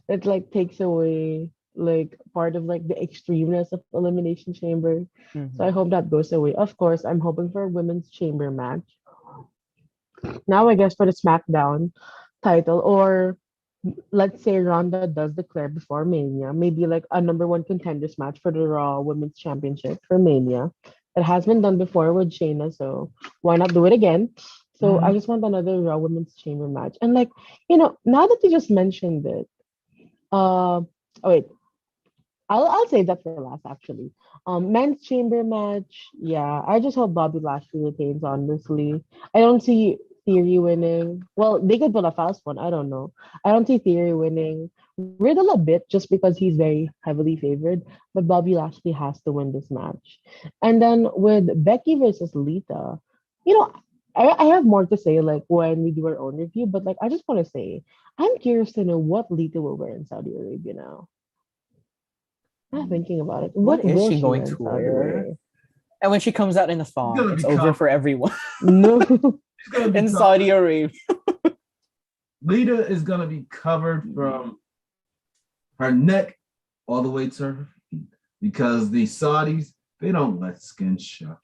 That like takes away like part of like the extremeness of Elimination Chamber. So I Mhm. hope that goes away. Of course, I'm hoping for a women's chamber match. Now I guess for the SmackDown title, or let's say Ronda does declare before Mania, maybe like a number one contenders match for the Raw Women's Championship for Mania. It has been done before with Shayna, so why not do it again? So I Mhm. just want another Raw Women's Chamber match. And like, now that you just mentioned it, oh wait, I'll save that for last actually. Men's chamber match, yeah. I just hope Bobby Lashley retains, honestly. I don't see Theory winning. Well, they could pull a fast one, I don't know. I don't see Theory winning. Riddle a bit just because he's very heavily favored, but Bobby Lashley has to win this match. And then with Becky versus Lita, you know, I have more to say like when we do our own review, but like I just want to say I'm curious to know what Lita will wear in Saudi Arabia now. I'm thinking about it. What What is will she she going wear to in Saudi wear? wear? And when she comes out in a She's thong, gonna it's be over covered. for everyone No. She's gonna be in covered. Saudi Arabia. Lita is gonna be covered from her neck all the way to her feet because the Saudis they don't let skin show.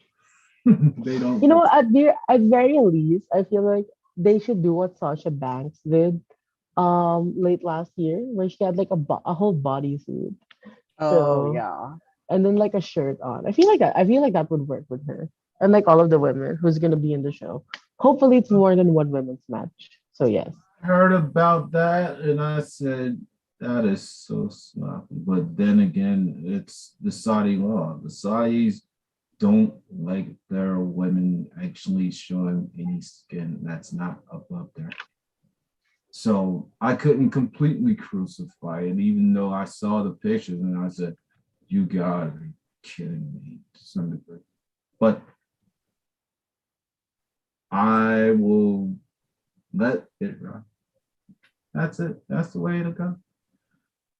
They don't let. At very least, I feel like they should do what Sasha Banks did late last year, where she had like a whole bodysuit. Oh So yeah. and then like a shirt on. I feel like that would work with her. And like all of the women who's gonna be in the show. Hopefully it's more than one women's match. So yes. Heard about that and I said that is so sloppy. But then again, it's the Saudi law. The Saudis don't like their women actually showing any skin that's not above there. So I couldn't completely crucify it, even though I saw the pictures and I said, you gotta be kidding me to some degree. But I will let it run. That's it. That's the way it'll go.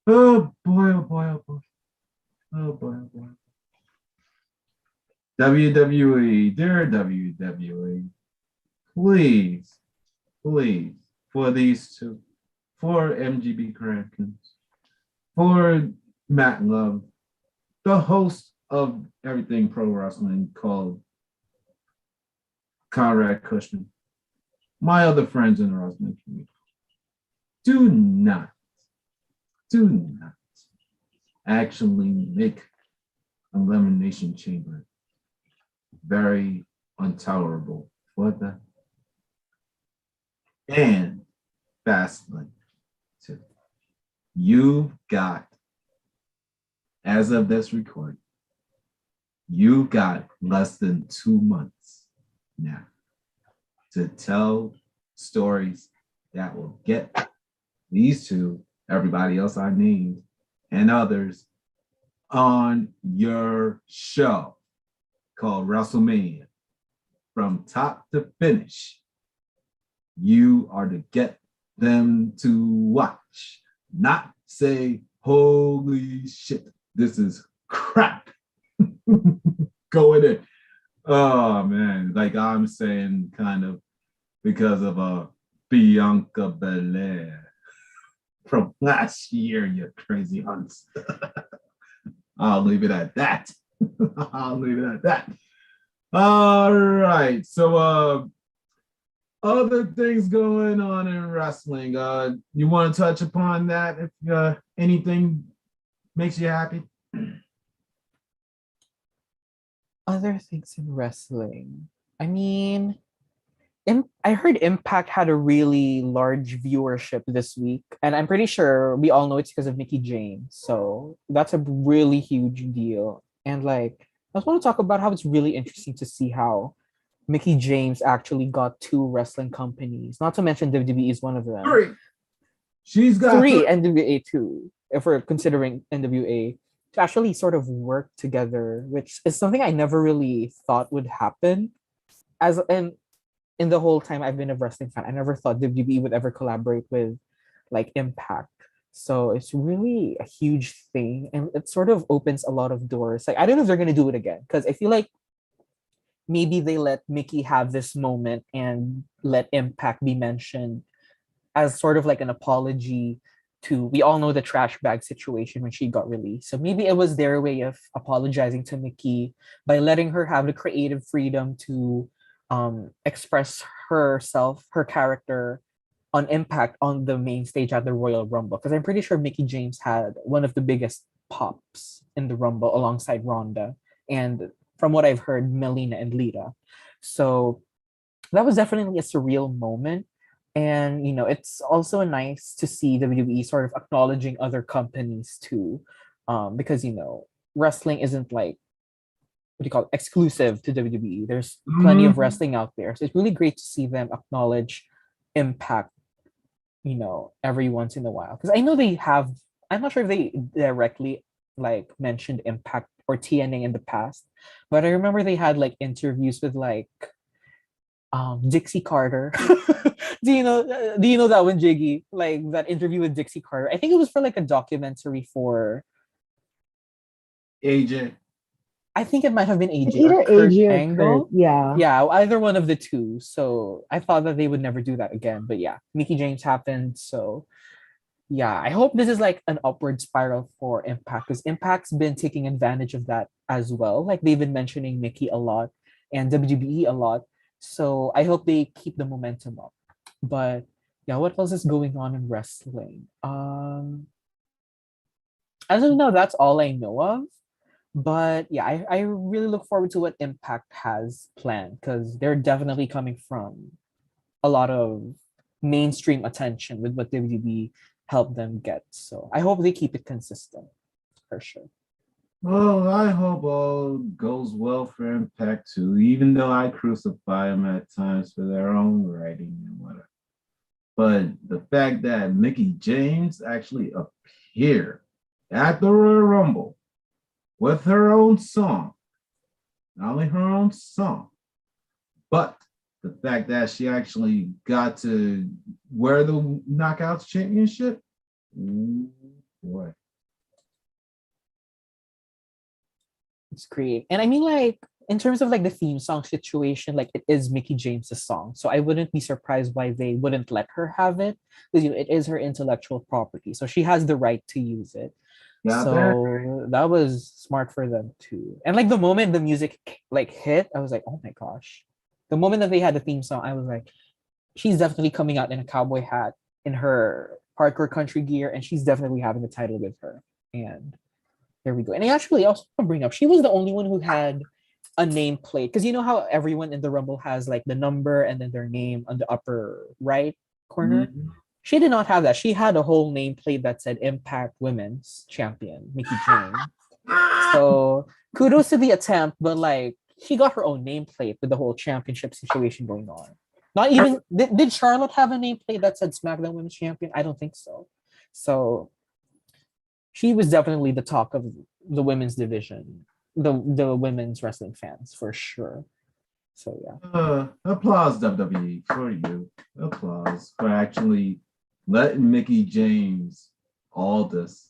Oh boy, oh boy, oh boy. Oh boy, oh boy. WWE, dear WWE, please, please, for these two, for MGB Crackens, for Matt Love, the host of Everything Pro Wrestling called Conrad Cushman, my other friends in the wrestling community, do not actually make Elimination Chamber very intolerable for them. And Fastlane too. You've got, as of this recording, you've got less than 2 months now to tell stories that will get these two, everybody else I named, and others on your show called WrestleMania. From top to finish, you are to get them to watch, not say, holy shit, this is crap. Going in. Oh man, like I'm saying, kind of because of a Bianca Belair from last year, you crazy hunts. I'll leave it at that. I'll leave it at that. All right. So other things going on in wrestling. You want to touch upon that if anything makes you happy? Other things in wrestling. I mean, I heard Impact had a really large viewership this week, and I'm pretty sure we all know it's because of Mickie James. So that's a really huge deal. And like, I just want to talk about how it's really interesting to see how Mickie James actually got two wrestling companies. Not to mention WWE is one of them. Three. She's got three NWA too, if we're considering NWA, to actually sort of work together, which is something I never really thought would happen. And in the whole time I've been a wrestling fan, I never thought WWE would ever collaborate with like Impact. So it's really a huge thing, and it sort of opens a lot of doors. Like I don't know if they're gonna do it again because I feel like maybe they let Mickie have this moment and let Impact be mentioned as sort of like an apology to, we all know the trash bag situation when she got released. So maybe it was their way of apologizing to Mickie by letting her have the creative freedom to express herself, her character on Impact on the main stage at the Royal Rumble. Because I'm pretty sure Mickie James had one of the biggest pops in the Rumble alongside Ronda. And from what I've heard, Melina and Lita. So that was definitely a surreal moment. And you know, it's also nice to see WWE sort of acknowledging other companies too, because you know, wrestling isn't like, what do you call it, exclusive to WWE. There's plenty of wrestling out there, so it's really great to see them acknowledge Impact, you know, every once in a while. Because I know they have, I'm not sure if they directly like mentioned Impact or TNA in the past, but I remember they had like interviews with like Dixie Carter. Do you know that one, Jiggy? Like that interview with Dixie Carter. I think it was for like a documentary for, AJ. I think it might have been It's AJ or either Kurt AJ or Angle. Kurt. Yeah. Yeah, either one of the two. So I thought that they would never do that again. But yeah, Mickie James happened. So yeah, I hope this is like an upward spiral for Impact, because Impact's been taking advantage of that as well. Like they've been mentioning Mickie a lot and WBE a lot. So I hope they keep the momentum up. But yeah, what else is going on in wrestling? As of now, that's all I know of. But yeah, I really look forward to what Impact has planned, because they're definitely coming from a lot of mainstream attention with what WWE helped them get. So I hope they keep it consistent for sure. Well, I hope all goes well for Impact too, even though I crucify them at times for their own writing and whatever. But the fact that Mickie James actually appeared at the Royal Rumble with her own song, not only her own song, but the fact that she actually got to wear the Knockouts Championship, ooh, boy. It's great. And I mean, like, in terms of like the theme song situation, like it is Mickey James's song. So I wouldn't be surprised why they wouldn't let her have it. Because it is her intellectual property. So she has the right to use it. Got that? So that was smart for them too. And like the moment the music like hit, I was like, oh my gosh. The moment that they had the theme song, I was like, she's definitely coming out in a cowboy hat in her hardcore country gear, and she's definitely having the title with her. And there we go. And I actually also want to bring up, she was the only one who had a nameplate. Because you know how everyone in the Rumble has like the number and then their name on the upper right corner? Mhm. She did not have that. She had a whole nameplate that said Impact Women's Champion, Mickey James. So kudos to the attempt, but like she got her own nameplate with the whole championship situation going on. Not even did Charlotte have a nameplate that said SmackDown Women's Champion? I don't think so. So she was definitely the talk of the women's division, the women's wrestling fans for sure. So yeah. Applause WWE for you. Applause for actually letting Mickie James all this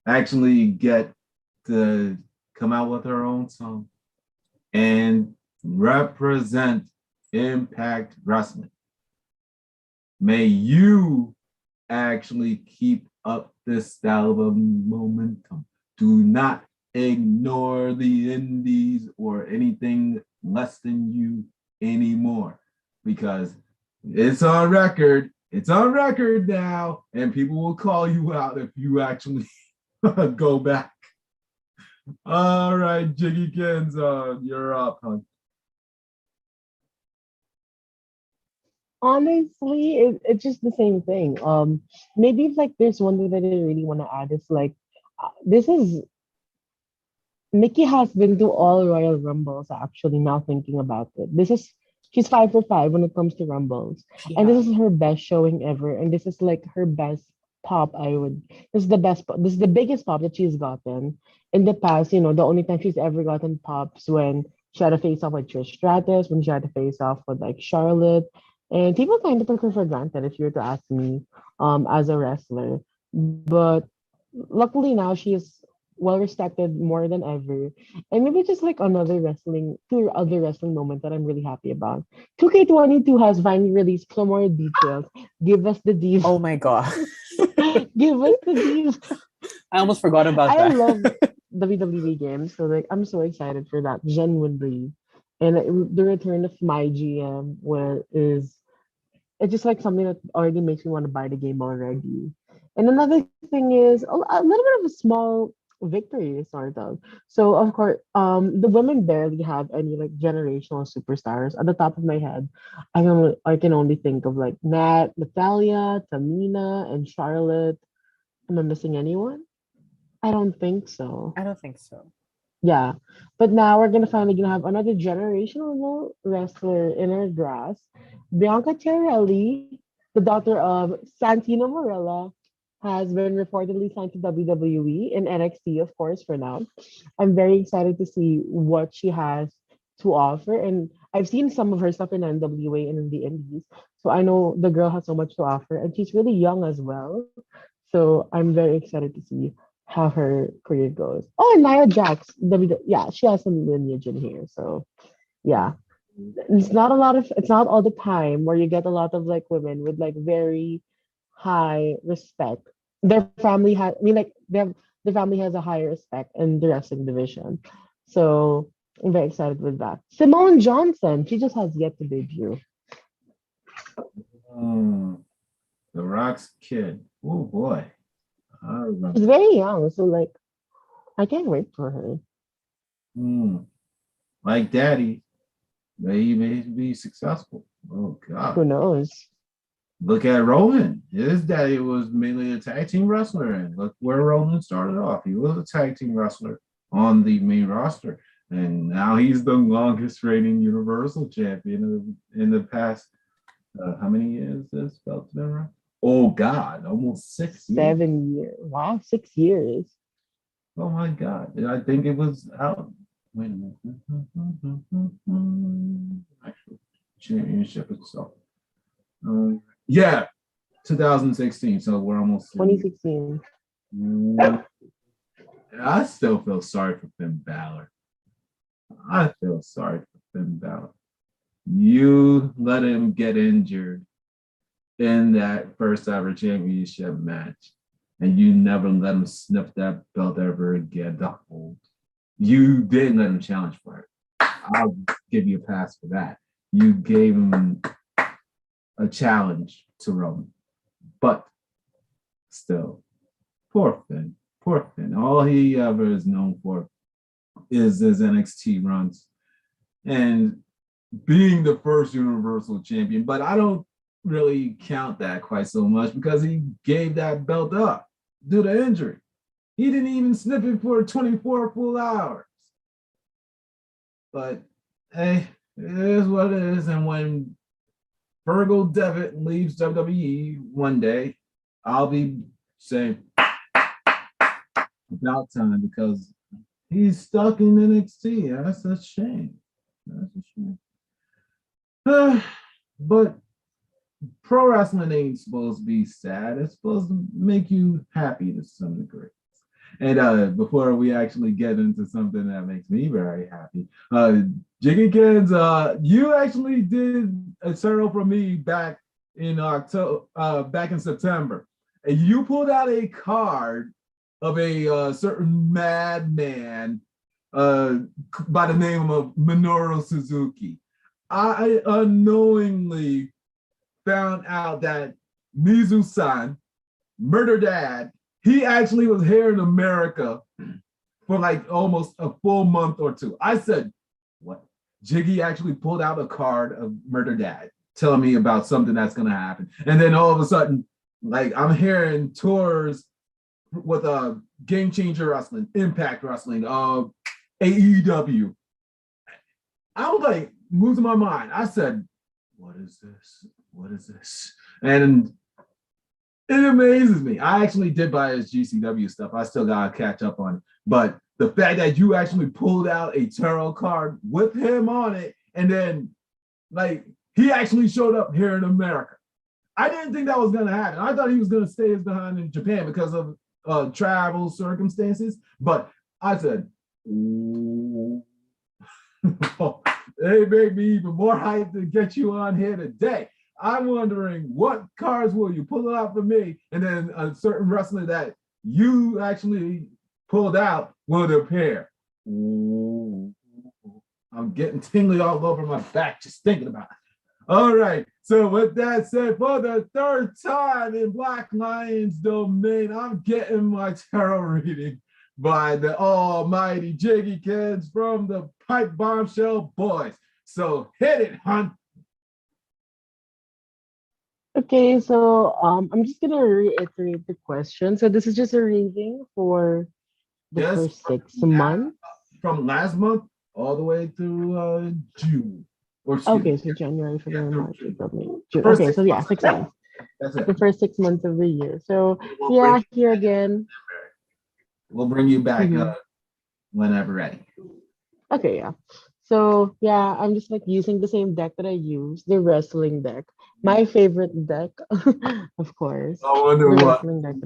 actually get to come out with her own song and represent Impact Wrestling. May you actually keep up this style of momentum. Do not ignore the indies or anything less than you anymore because it's on record. It's on record now, and people will call you out if you actually go back. All right, Jiggy Kins, you're up, huh? Honestly, it's just the same thing. Maybe if like there's one thing that I really want to add is like this is Mickey has been to all Royal Rumbles actually now thinking about it. This is she's 5 for 5 when it comes to Rumbles. She And this had is her best showing ever. And this is like her best pop, I would this is the best this is the biggest pop that she's gotten. In the past, the only time she's ever gotten pops when she had to face off with Trish Stratus, when she had to face off with like Charlotte. And people kind of took her for granted if you were to ask me, as a wrestler. But luckily now she is well respected more than ever. And maybe just like two other wrestling moment that I'm really happy about. 2K22 has finally released some more details. Give us the deals. oh my god. Give us the deals. I almost forgot about I that. love WWE games, so like I'm so excited for that genuinely. And the return of my GM where is it's just like something that already makes me want to buy the game already. And another thing is a little bit of a small victory, sort of. So of course, the women barely have any like generational superstars. At the top of my head, I can only think of like Natalia, Tamina, and Charlotte. Am I missing anyone? I don't think so. I don't think so. Yeah, but now we're gonna have another generational wrestler in our grass, Bianca Chiarelli, the daughter of Santino Marella, has been reportedly signed to WWE in NXT, of course, for now. I'm very excited to see what she has to offer, and I've seen some of her stuff in NWA and in the Indies, so I know the girl has so much to offer, and she's really young as well. So I'm very excited to see how her career goes. Oh, and Nia Jax, yeah, she has some lineage in here. So yeah, it's not all the time where you get a lot of like women with like very high respect. Their family has, I mean, like the family has a high respect in the wrestling division. So I'm very excited with that. Simone Johnson, she just has yet to debut. Mm, the Rock's kid. Oh boy. I She's remember. very young, so like I can't wait for her. Mm, like Daddy, may he may be successful. Oh Who God. knows? Look at Roman. His daddy was mainly a tag team wrestler, and look where Roman started off. He was a tag team wrestler on the main roster, and now he's the longest reigning Universal Champion in the past. How many years this belt's been around? Oh God, almost 6 years. 7 years. Wow, 6 years. Oh my God, I think it was out. Wait a minute. Actual championship itself. Yeah, 2016. So we're almost 2016. I still feel sorry for Finn Balor. I feel sorry for Finn Balor. You let him get injured in that first ever championship match, and you never let him sniff that belt ever again to hold. You didn't let him challenge for it. I'll give you a pass for that. You gave him a challenge to Roman, but still, poor Finn. Poor Finn. All he ever is known for is his NXT runs and being the first Universal Champion. But I don't really count that quite so much because he gave that belt up due to injury. He didn't even sniff it for 24 full hours. But hey, it is what it is. And when Virgil Devitt leaves WWE one day, I'll be saying about time because he's stuck in NXT. That's a shame. That's a shame. But pro wrestling ain't supposed to be sad. It's supposed to make you happy to some degree. And before we actually get into something that makes me very happy, Jiggy Kids, you actually did a turtle for me back in September, and you pulled out a card of a certain madman by the name of Minoru Suzuki. I unknowingly found out that Mizu-san, Murder Dad, he actually was here in America for like almost a full month or two. I said, what? Jiggy actually pulled out a card of Murder Dad telling me about something that's going to happen. And then all of a sudden, like I'm hearing tours with Game Changer Wrestling, Impact Wrestling, AEW. I was like losing my mind. I said, what is this? What is this? And it amazes me. I actually did buy his GCW stuff. I still gotta catch up on it. But the fact that you actually pulled out a tarot card with him on it, and then like he actually showed up here in America. I didn't think that was gonna happen. I thought he was gonna stay behind in Japan because of travel circumstances. But I said, ooh. They made me even more hyped to get you on here today. I'm wondering what cards will you pull out for me, and then a certain wrestler that you actually pulled out will appear. Ooh. I'm getting tingly all over my back just thinking about it. All right. So with that said, for the third time in Black Lion's domain, I'm getting my tarot reading by the almighty Jiggy Kids from the Pipe Bombshell Boys. So hit it, hon. Okay, so I'm just gonna reiterate the question. So this is just a reading for the Yes, first 6 months. From last month all the way through June. Or Okay, so January, February, yeah, March, April, May, June. First Okay, six so yeah, months. 6 months. That's it. The first 6 months of the year. So We'll yeah, bring, here again. we'll bring you back Mhm. whenever ready. Okay, yeah. So yeah, I'm just like using the same deck that I use, the wrestling deck. My favorite deck, of course. I wonder The what wrestling deck.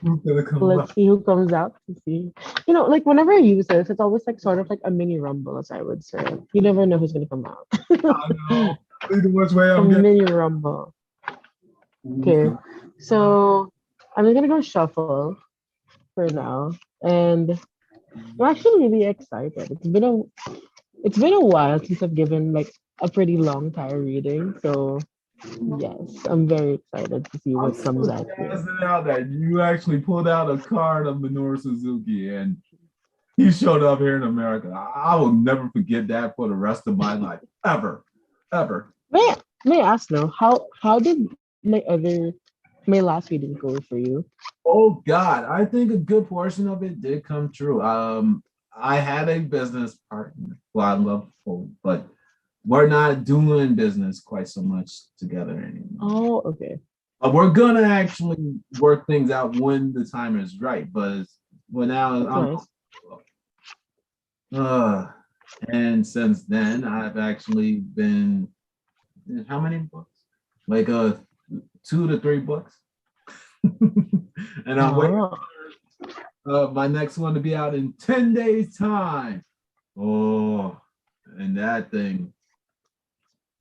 who's gonna come Let's up. see who comes out. Let's see. Like whenever I use this, it's always like sort of like a mini rumble, as I would say. You never know who's gonna come out. I know. Either which way A I'm getting. mini rumble. Okay. So I'm just gonna go shuffle for now. And I'm actually really excited. It's been a while since I've given like a pretty long tarot reading. So yes, I'm very excited to see I'm what comes so out here. jazzed out that you actually pulled out a card of Minoru Suzuki and he showed up here in America. I will never forget that for the rest of my life. Ever. Ever. May I ask now, how did my other my last reading go for you? Oh God, I think a good portion of it did come true. I had a business partner who I love fully, but we're not doing business quite so much together anymore. Oh, okay. We're gonna actually work things out when the time is right, but well now That's nice. uh and since then I've actually been how many books? Like 2 to 3 books. And I'm waiting Ah, my next one to be out in 10 days time. Oh, and that thing,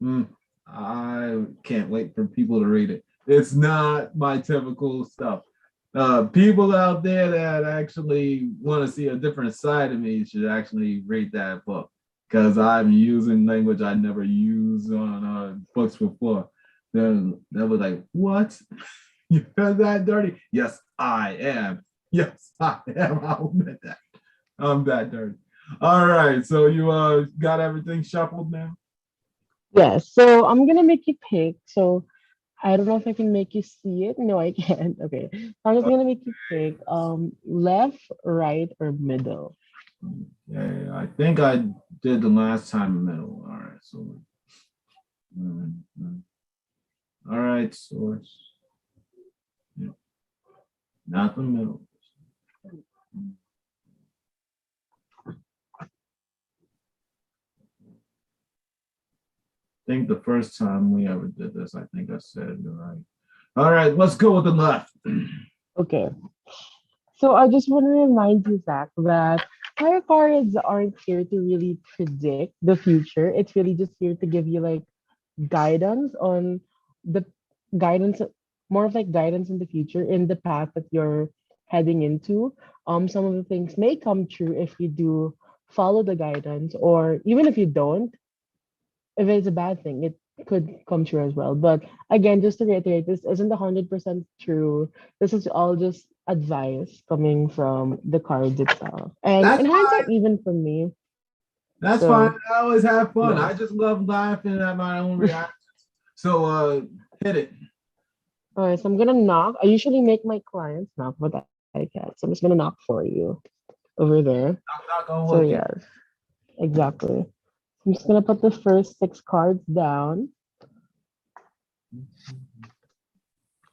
mm, I can't wait for people to read it. It's not my typical stuff. People out there that actually want to see a different side of me should actually read that book because I'm using language I never used on books before. Then they was like, "What? You're that dirty?" Yes, I am. Yes, I am. I'll admit that. I'm that dirty. All right. So you got everything shuffled now? yes. So I'm gonna make you pick. So I don't know if I can make you see it. No, I can't. Okay. I'm just gonna make you pick left, right, or middle. Yeah, I think I did the last time middle. All right. So all right, source. Yeah, not the middle. I think the first time we ever did this, I think I said it right. All right, let's go with the left. Okay. So I just want to remind you, Zach, that tarot cards aren't here to really predict the future. It's really just here to give you like guidance on the guidance, more of like guidance in the future in the path that you're heading into. Some of the things may come true if you do follow the guidance, or even if you don't, if it's a bad thing, it could come true as well. But again, just to reiterate, this isn't 100% true. This is all just advice coming from the cards itself. And in That's hindsight, fine. even from me. That's fine. So, I always have fun. I yes. just love laughing at my own reaction. So hit it. All right, so I'm gonna knock. I usually make my clients knock, but I can't. So I'm just gonna knock for you over there. Knock knock on So wood, kid. yes, exactly. I'm just gonna put the first six cards down.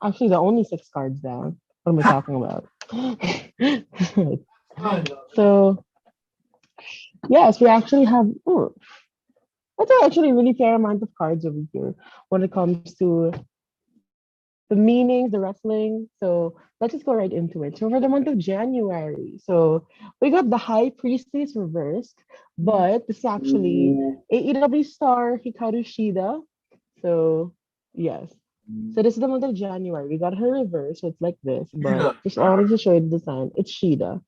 Actually, the only six cards down. What am I talking about? Fine, though. So yes, we actually have. That's actually a really fair amount of cards over here when it comes to the meanings, the wrestling. So let's just go right into it. So for the month of January, so we got the High Priestess reversed, but this is actually AEW star Hikaru Shida. So yes. So this is the month of January. We got her reversed, so it's like this, but Cheetah. just I wanted to show you the design. It's Shida.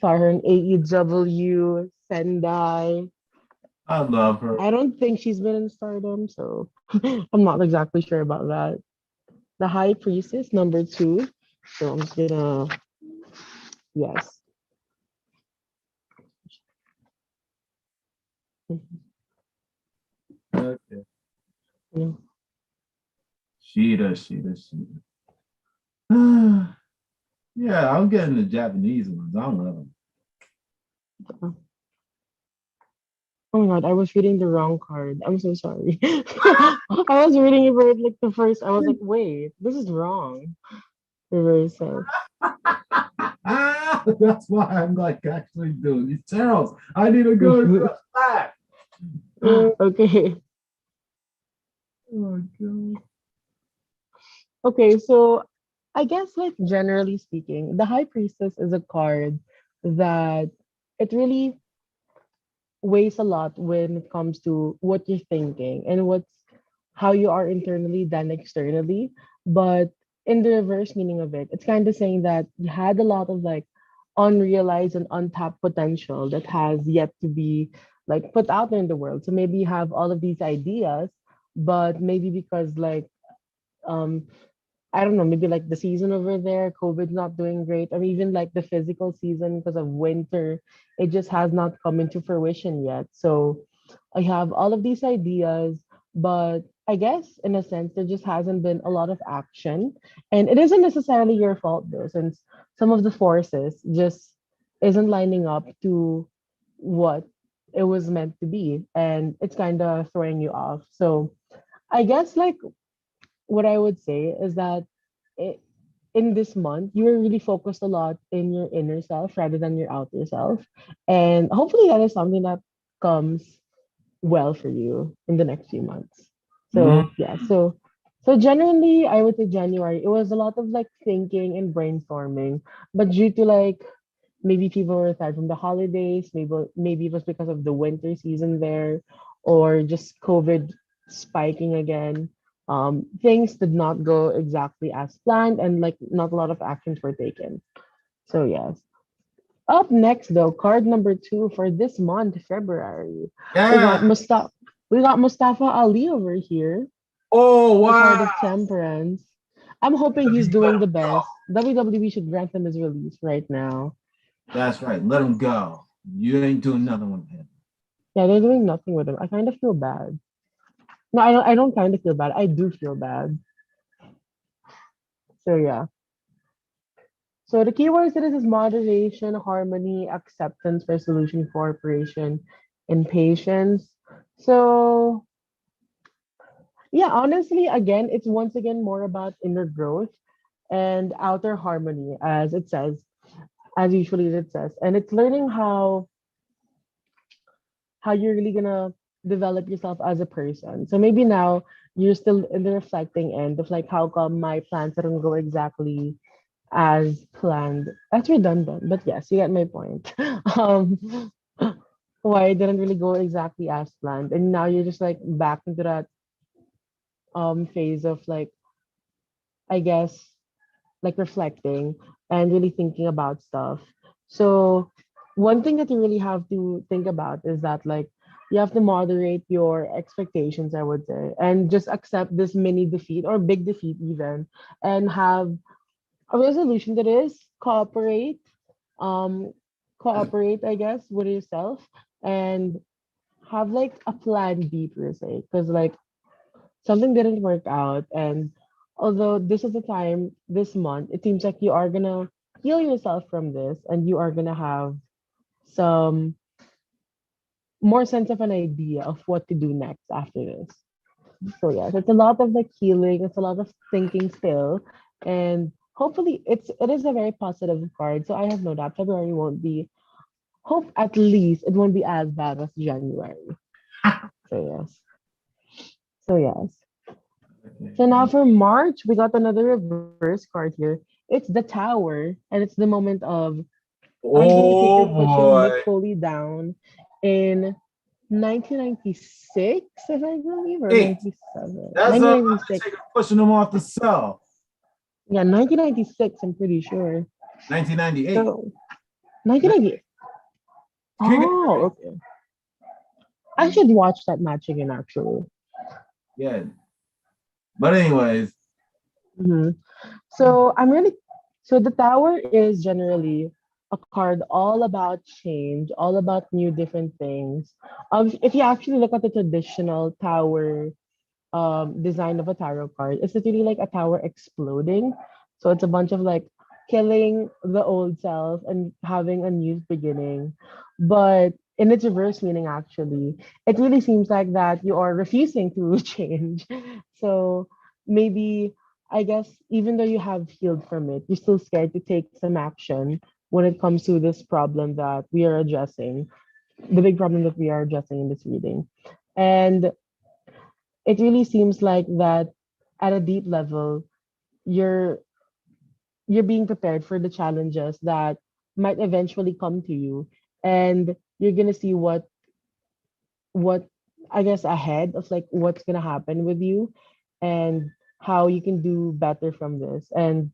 Saw her in AEW, Sendai. I love her. I don't think she's been in Stardom, so I'm not exactly sure about that. The High Priestess, number two. So I'm just gonna, yes. Okay. Mhm. Sheeta. Yeah, I'm getting the Japanese ones. I love them. Oh my god, I was reading the wrong card. I'm so sorry. I was reading it for like the first. I was like, wait, this is wrong. Reversal. That's why I'm like actually doing these channels. I need to go to the flat. Oh, Okay. my god. Okay, so I guess like generally speaking, the High Priestess is a card that it really weighs a lot when it comes to what you're thinking and what's how you are internally than externally. But in the reverse meaning of it, it's kind of saying that you had a lot of like unrealized and untapped potential that has yet to be like put out there in the world. So maybe you have all of these ideas, but maybe because like um I don't know, maybe like the season over there, COVID's not doing great, or even like the physical season because of winter, it just has not come into fruition yet. So I have all of these ideas, but I guess in a sense there just hasn't been a lot of action, and it isn't necessarily your fault though, since some of the forces just isn't lining up to what it was meant to be, and it's kind of throwing you off. So I guess like what I would say is that it, in this month, you were really focused a lot in your inner self rather than your outer self. And hopefully that is something that comes well for you in the next few months. Mhm. So yeah, so generally I would say January, it was a lot of like thinking and brainstorming. But due to like maybe people were tired from the holidays, maybe it was because of the winter season there, or just COVID spiking again. Things did not go exactly as planned, and like not a lot of actions were taken. So yes. Up next though, card number two for this month, February, we got Yeah. Mustafa. We got Mustafa Ali over here, Oh the card wow. of temperance. I'm hoping he's Let doing him the go. best. WWE should grant him his release right now. That's right. Let him go. You ain't doing nothing with him. Yeah, they're doing nothing with him. I kind of feel bad. No, I don't. I don't kind of feel bad. I do feel bad. So yeah. So the keywords that is moderation, harmony, acceptance, resolution, cooperation, and patience. So yeah, honestly, again, it's once again more about inner growth and outer harmony, as it says, as usually it says, and it's learning how you're really gonna develop yourself as a person. So maybe now you're still in the reflecting end of like how come my plans didn't go exactly as planned. That's redundant, but yes, you get my point. Um, why it didn't really go exactly as planned, and now you're just like back into that phase of like I guess like reflecting and really thinking about stuff. So one thing that you really have to think about is that like you have to moderate your expectations, I would say, and just accept this mini defeat or big defeat even, and have a resolution that is um cooperate, I guess, with yourself, and have like a plan B per se. Because like something didn't work out, and although this is the time this month, it seems like you are gonna heal yourself from this, and you are gonna have some more sense of an idea of what to do next after this. So yes, it's a lot of like healing, it's a lot of thinking still, and hopefully it is a very positive card. So I have no doubt February won't be, hope at least it won't be as bad as January. So yes. So yes. So now for March, we got another reverse card here. It's the Tower, and it's the moment of I'm going to take your Oh pushing but boy. fully down in 1996, if I believe, or Eight. 97. That's they 1996. take pushing them off the cell. Yeah, 1996, I'm pretty sure. 1998. So 1998. King of Oh, okay. I should watch that match again, actually. yeah. But anyways, hmm So I'm really so the tower is generally a card all about change, all about new different things. If you actually look at the traditional tower design of a tarot card, it's literally like a tower exploding. So it's a bunch of like killing the old self and having a new beginning. But in its reverse meaning, actually, it really seems like that you are refusing to change. So maybe I guess even though you have healed from it, you're still scared to take some action when it comes to this problem that we are addressing, the big problem that we are addressing in this reading. And it really seems like that at a deep level, you're you're being prepared for the challenges that might eventually come to you, and you're gonna see what I guess ahead of like what's gonna happen with you, and how you can do better from this, and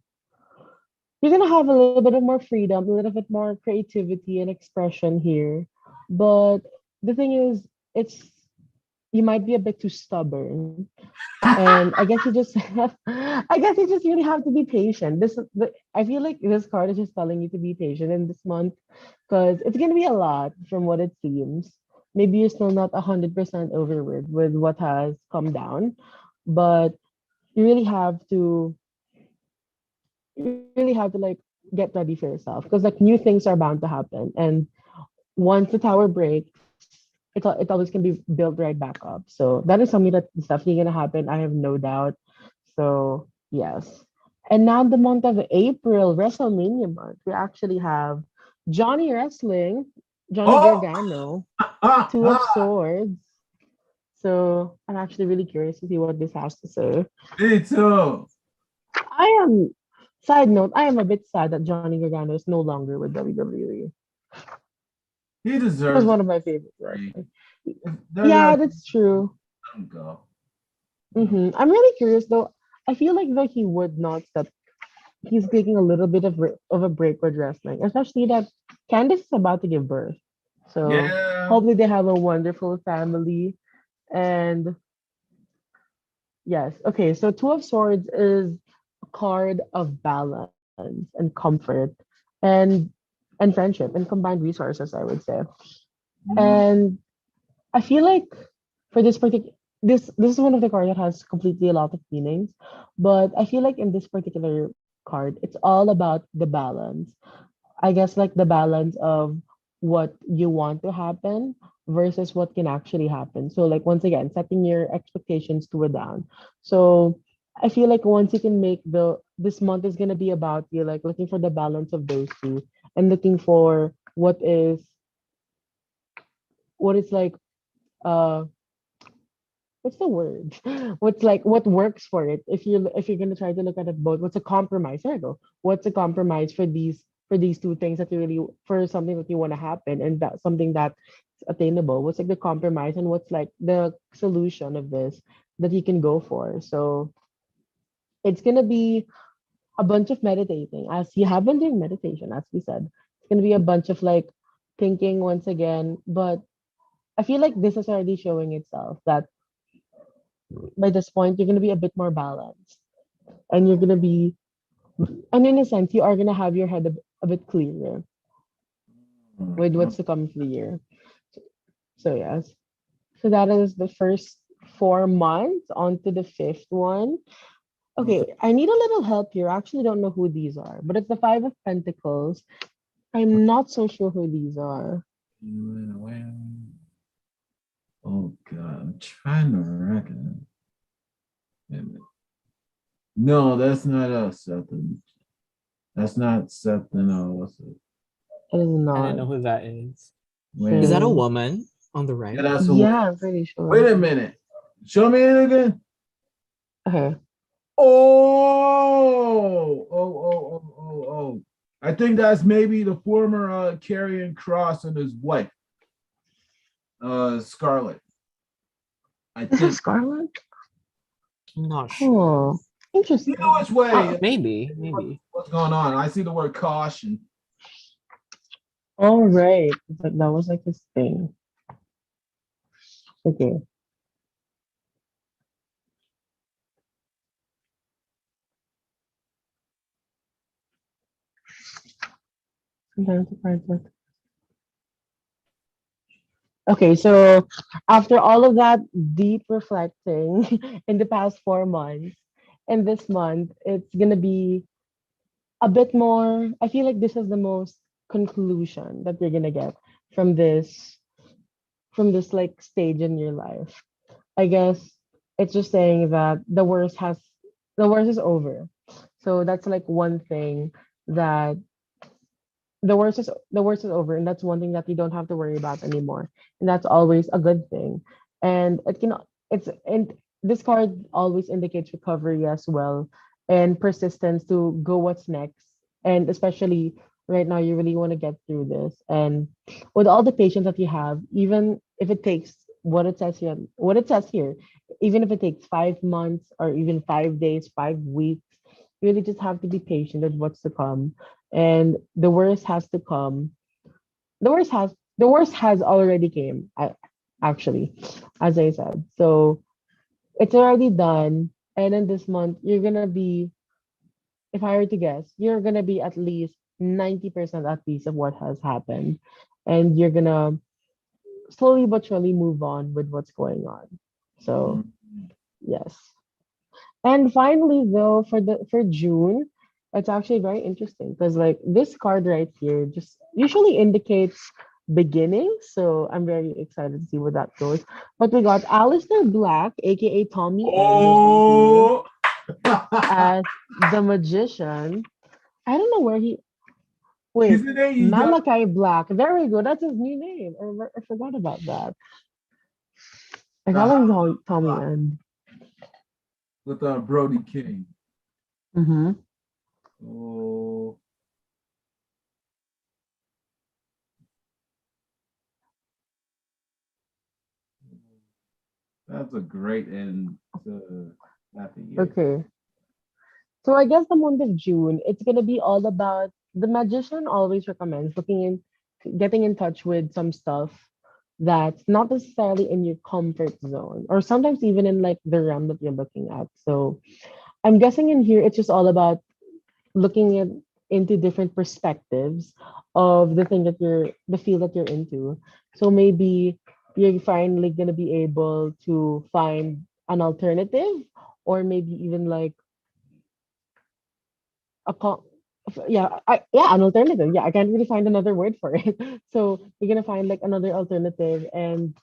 you're gonna have a little bit of more freedom, a little bit more creativity and expression here. But the thing is, it's you might be a bit too stubborn, and I guess you just I guess you just really have to be patient. I feel like this card is just telling you to be patient in this month, because it's gonna be a lot from what it seems. Maybe you're still not 100% over with what has come down, but you really have to get ready for yourself because like new things are bound to happen, and once the tower breaks, it always can be built right back up. So that is something that is definitely gonna happen. I have no doubt. So yes. And now the month of April, WrestleMania month, we actually have Johnny Wrestling, Johnny Oh, Gargano, Two of Swords. So I'm actually really curious to see what this has to say. me too. I am Side note, I am a bit sad that Johnny Gargano is no longer with WWE. He He was deserves one it. of my favorites. Free. They're Yeah, not that's true. letting him go. No. I'm really curious though. I feel like though he would not step. He's taking a little bit of a break with wrestling, especially that Candice is about to give birth. So Yeah. hopefully they have a wonderful family. And yes, okay. So Two of Swords is a card of balance and comfort and friendship and combined resources, I would say. Mm. And I feel like for this particular this is one of the cards that has completely a lot of meanings, but I feel like in this particular card, it's all about the balance. I guess like the balance of what you want to happen versus what can actually happen. So like once again, setting your expectations to a down. So I feel like once you can make the this month is gonna be about you like looking for the balance of those two and looking for what is like uh what's the word? What's like what works for it? If you're gonna try to look at it both, what's a compromise? There you go. What's a compromise for these two things that you really for something that you want to happen and that something that's attainable? What's like the compromise and what's like the solution of this that you can go for? So it's gonna be a bunch of meditating as you have been doing meditation, as we said. It's gonna be a bunch of like thinking once again, but I feel like this is already showing itself that by this point you're going to be a bit more balanced and you're going to be and in a sense you are going to have your head a bit clearer with Mhm. what's to come for the year. So yes, so that is the first 4 months. On to the fifth one. Okay. Okay, I need a little help here. I actually don't know who these are, but it's the Five of Pentacles. I'm not so sure who these are. Oh God, I'm trying to reckon. Wait a minute. No, that's not us, Seth. That's not Seth. No, what's it? It is I don't not. know who that is. Wait a Is that minute. a Same. woman on the Yeah, right? that's a woman. Yeah, I'm pretty Wait sure. a minute. Show me it again. Okay. Oh. I think that's maybe the former Karrion Cross and his wife, Scarlett. I Is that think. Scarlet? I'm not sure. Oh, You know interesting. which way? Maybe. What's going on? I see the word caution. All right. But that was like his thing. Okay. Sometimes the cards work. Okay, so after all of that deep reflecting in the past 4 months, and this month, it's gonna be a bit more. I feel like this is the most conclusion that you're gonna get from this like stage in your life. I guess it's just saying that the worst is over. So that's like one thing that the worst is over, and that's one thing that you don't have to worry about anymore, and that's always a good thing. And this card always indicates recovery as well and persistence to go what's next, and especially right now you really want to get through this and with all the patience that you have, even if it takes what it says here, even if it takes 5 months or even 5 days, 5 weeks, you really just have to be patient with what's to come, and the worst has to come. The worst has already came. Actually, as I said, so it's already done. And in this month, you're gonna be, if I were to guess, you're gonna be at least 90% at least of what has happened, and you're gonna slowly but surely move on with what's going on. So Mm. yes. And finally, though, for June, it's actually very interesting because like this card right here just usually indicates beginning. So I'm very excited to see where that goes. But we got Alistair Black, aka Tommy End, as usual, Oh, as the magician. I don't know where he he's wait, in AEW Malachi Black. There we go. That's his new name. I forgot about that. I the call House him of Tommy Black End. with Brody King. Mm-hmm. Oh, that's a great end to that the year. Okay. So I guess the month of June, it's gonna be all about the magician always recommends getting in touch with some stuff that's not necessarily in your comfort zone, or sometimes even in like the realm that you're looking at. So I'm guessing in here it's just all about looking at into different perspectives of the field that you're into. So maybe you're finally gonna be able to find an alternative, or maybe even like a an alternative. Yeah, I can't really find another word for it. So you're gonna find like another alternative and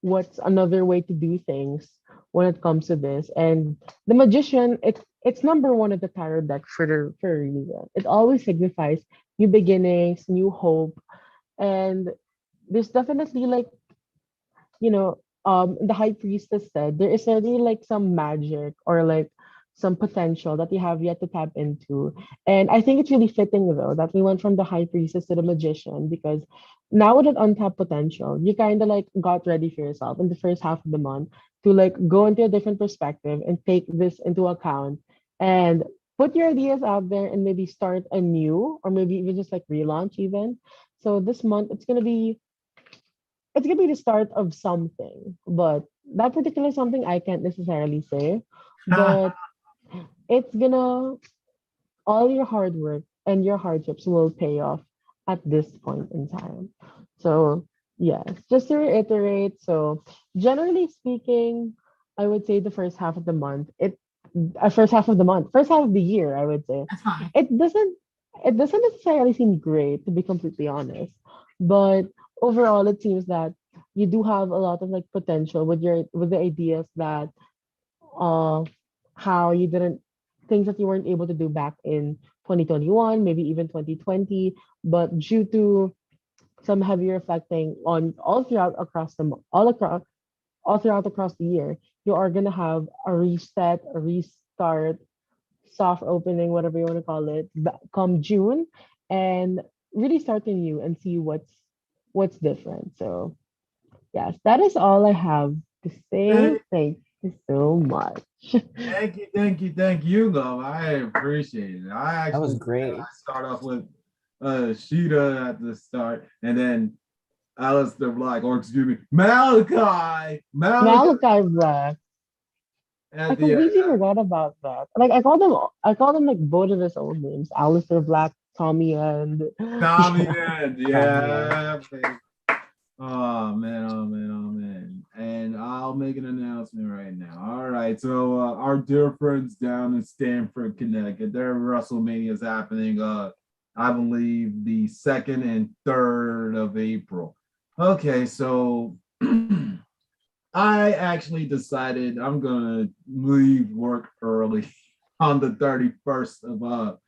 what's another way to do things when it comes to this. And the magician, it's number one at the tarot deck for a reason. It always signifies new beginnings, new hope, and there's definitely like the high priestess said there is already like some magic or like some potential that you have yet to tap into. And I think it's really fitting though that we went from the high priestess to the magician, because now with that untapped potential, you kind of like got ready for yourself in the first half of the month to like go into a different perspective and take this into account and put your ideas out there and maybe start anew, or maybe even just like relaunch even. So this month it's gonna be the start of something, but that particular something I can't necessarily say. But it's gonna all your hard work and your hardships will pay off at this point in time. So yes, just to reiterate, so generally speaking, I would say the first half of the month, first half of the year, I would say, That's fine. it doesn't it doesn't necessarily seem great to be completely honest, but overall, it seems that you do have a lot of like potential with the ideas that uh how you didn't things that you weren't able to do back in 2021, maybe even 2020, but due to some heavy reflecting on all throughout across the year, you are gonna have a reset, a restart, soft opening, whatever you want to call it, come June, and really start anew and see what's different. So yes, that is all I have to say. Thank, Thank you so much. thank you, love. I appreciate it. I That was actually think that I great. start off with Sheeta at the start, and then Alistair Black, or excuse me, Malachi Malachi Black. I at the end. completely forgot about that. Like I call them like both of his old names, Alistair Black, Tommy, and Tommy yeah. End, Tommy and yeah. Baby. Oh man, oh man, oh man. And I'll make an announcement right now. All right. So our dear friends down in Stamford, Connecticut, their WrestleMania is happening I believe the 2nd and 3rd of April. Okay, so I actually decided I'm gonna leave work early on the 31st of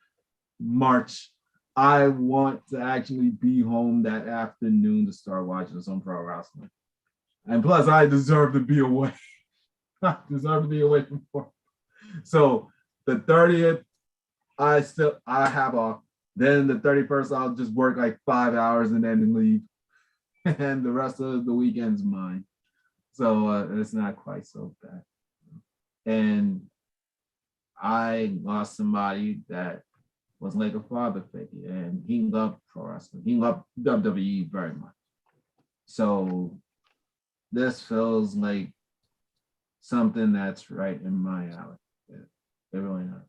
March. I want to actually be home that afternoon to start watching some pro wrestling. And plus, I deserve to be away. I deserve to be away from work. So the 30th, I have off. Then the 31st, I'll just work like 5 hours and then leave. And the rest of the weekend's mine. So it's not quite so bad. And I lost somebody that was like a father figure, and he loved pro wrestling. He loved WWE very much. So this feels like something that's right in my alley. It really does.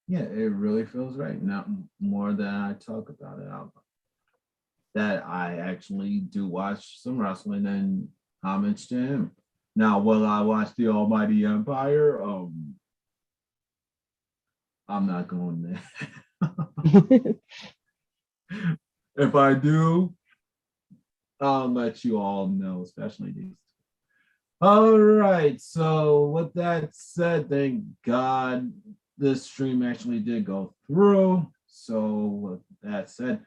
Yeah, it really feels right. Not more than I talk about it out loud. That I actually do watch some wrestling and homage to him. Now, will I watch the Almighty Empire? I'm not going there. If I do, I'll let you all know, especially these. All right. So with that said, thank God this stream actually did go through. So with that said,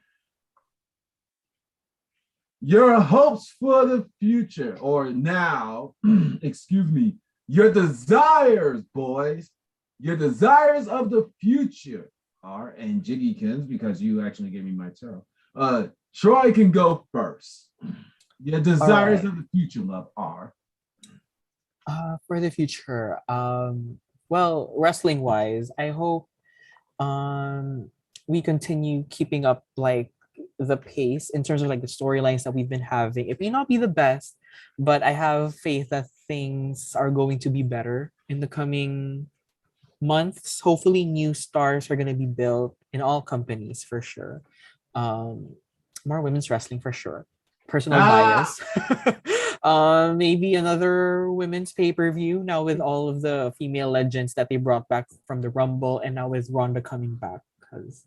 your hopes for the future, or now, excuse me, your desires, boys, your desires of the future are, and Jiggykins, because you actually gave me my tarot. Troy can go first. Your desires of the future, love, are. For the future, well, wrestling wise, I hope we continue keeping up like the pace in terms of like the storylines that we've been having. It may not be the best, but I have faith that things are going to be better in the coming months. Hopefully, new stars are going to be built in all companies for sure. Um, More women's wrestling for sure. Personal bias. Maybe another women's pay-per-view now with all of the female legends that they brought back from the Rumble, and now with Ronda coming back because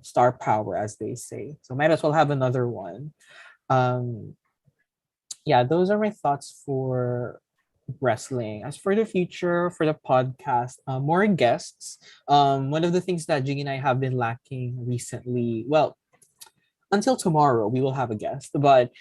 star power, as they say. So might as well have another one. Um, yeah, those are my thoughts for wrestling. As for the future, for the podcast, more guests. One of the things that Jiggy and I have been lacking recently, well, until tomorrow, we will have a guest. But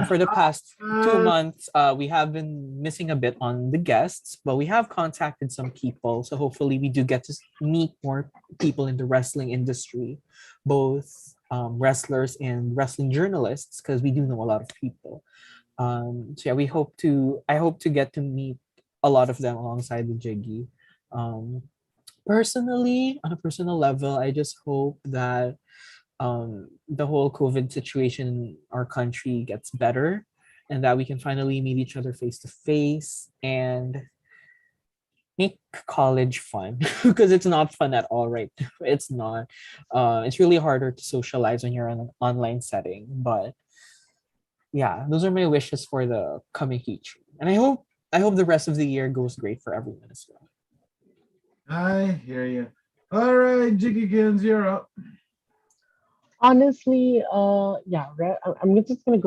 for the past 2 months, we have been missing a bit on the guests, but we have contacted some people. So hopefully we do get to meet more people in the wrestling industry, both wrestlers and wrestling journalists, because we do know a lot of people. So yeah, I hope to get to meet a lot of them alongside the Jiggy. Um, Personally, on a personal level, I just hope that the whole COVID situation in our country gets better and that we can finally meet each other face to face and make college fun because it's not fun at all, right? It's not. It's really harder to socialize when you're in an online setting. But yeah, those are my wishes for the coming future. And I hope the rest of the year goes great for everyone as well. I hear you. All right, Jiggykins, you're up. Honestly, yeah, I'm just gonna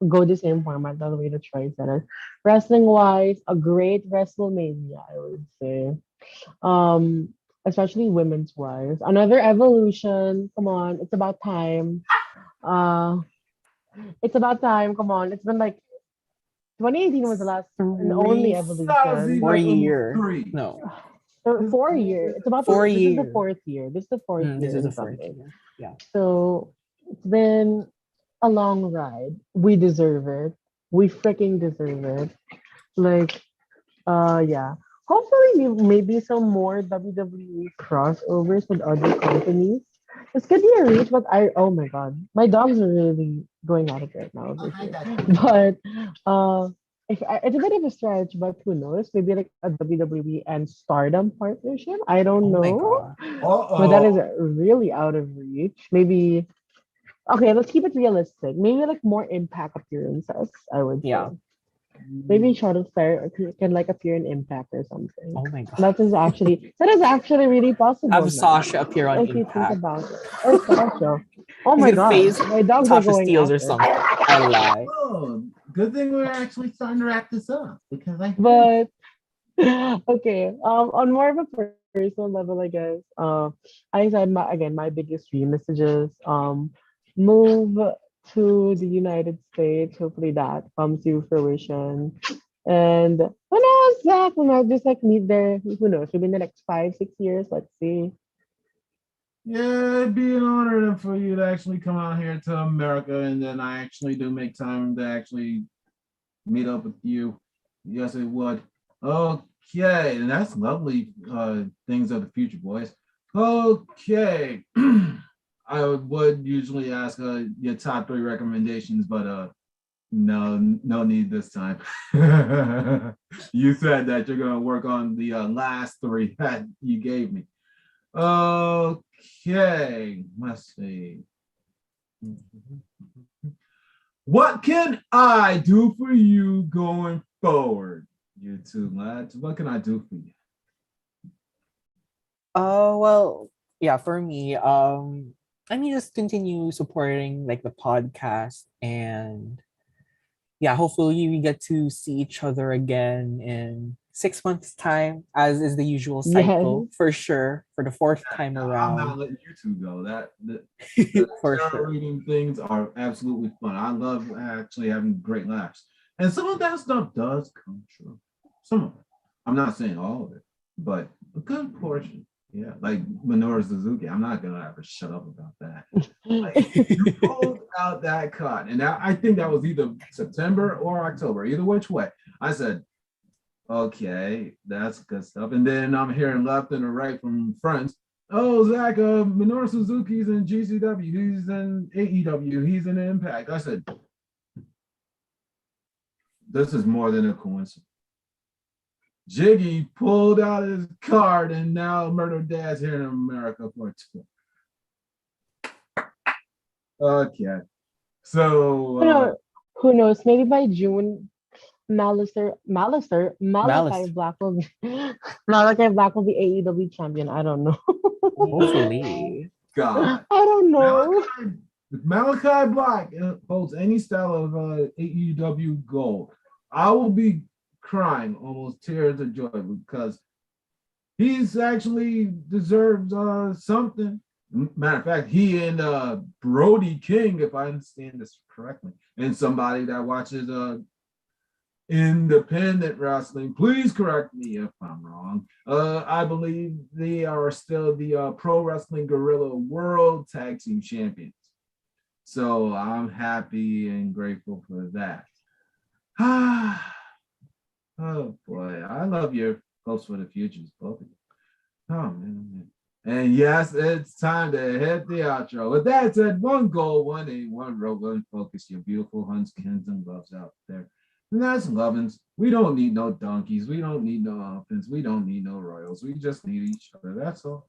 go the same format the way the Troy said it. Wrestling wise, a great WrestleMania, I would say. Um, Especially women's wise, another evolution. Come on, it's about time. Uh, it's about time. Come on, it's been like 2018 was the last and only evolution. 4 year. 3. No. 4 year. It's about Four this is the years. fourth year. This is the fourth This year is in the fourth something. year. Yeah. So it's been a long ride. We deserve it. We freaking deserve it. Like, yeah. Hopefully, maybe some more WWE crossovers with other companies. This could be a reach, but oh my god, my dogs are really going at it right now over here. But uh, it's a bit of a stretch, but who knows? Maybe like a WWE and Stardom partnership. I don't Oh my know, god. but that is really out of reach. Maybe okay, let's keep it realistic. Maybe like more Impact appearances. I would Yeah. say. Maybe Charlotte Flair can like appear in Impact or something. Oh my god. That is actually really possible Have now. Sasha appear on If you think Impact. about it. Or Sasha. Oh He's my gonna god. face My dogs are Tasha going Steels or after. something. I lie. Oh, good thing we're actually starting to wrap this up because I But okay. On more of a personal level, I guess. I said my biggest dream is to just move to the United States. Hopefully that comes to fruition. And who knows, Zach? We might just like meet there. Who knows? Maybe in the next 5, 6 years. Let's see. Yeah, it'd be an honor for you to actually come out here to America, and then I actually do make time to actually meet up with you. Yes, it would. Okay, and that's lovely. Things of the future, boys. Okay, I would usually ask your top 3 recommendations, but no need this time. You said that you're gonna work on the last 3 that you gave me. Okay, let's see. What can I do for you going forward, you two lads? What can I do for you? Well, yeah, for me, I mean, just continue supporting like the podcast, and yeah, hopefully we get to see each other again in 6 months' time, as is the usual cycle Yes. for sure, for the fourth time I'm not around. letting you two go. The For tarot sure. reading things are absolutely fun. I love actually having great laughs. And some of that stuff does come true. Some of it. I'm not saying all of it, but a good portion. Yeah, like Minoru Suzuki. I'm not gonna ever shut up about that. Like, you pulled out that card, and I think that was either September or October, either which way. I said, okay, that's good stuff. And then I'm hearing left and right from friends. Oh, Zach, Minoru Suzuki's in GCW. He's in AEW. He's in Impact. I said, this is more than a coincidence. Jiggy pulled out his card, and now Murder Dad's here in America for a tour. Okay. So, Who knows? Who knows? Maybe by June, Malachi Malice, Black will be Malachi Black will be AEW champion. I don't know. hopefully. God. I don't know. Malachi, if Malachi Black holds any style of AEW gold, I will be crying almost tears of joy because he's actually deserves something. Matter of fact, he and Brody King, if I understand this correctly, and somebody that watches independent wrestling, please correct me if I'm wrong. I believe they are still the Pro Wrestling Guerrilla World Tag Team Champions. So I'm happy and grateful for that. Oh boy, I love your hopes for the futures, both of you. Oh man. And yes, it's time to hit the outro. With that said, one goal, one aim, one road, one focus. Your beautiful Hunskins and loves out there. And that's Lovins. We don't need no donkeys. We don't need no elephants. We don't need no royals. We just need each other. That's all.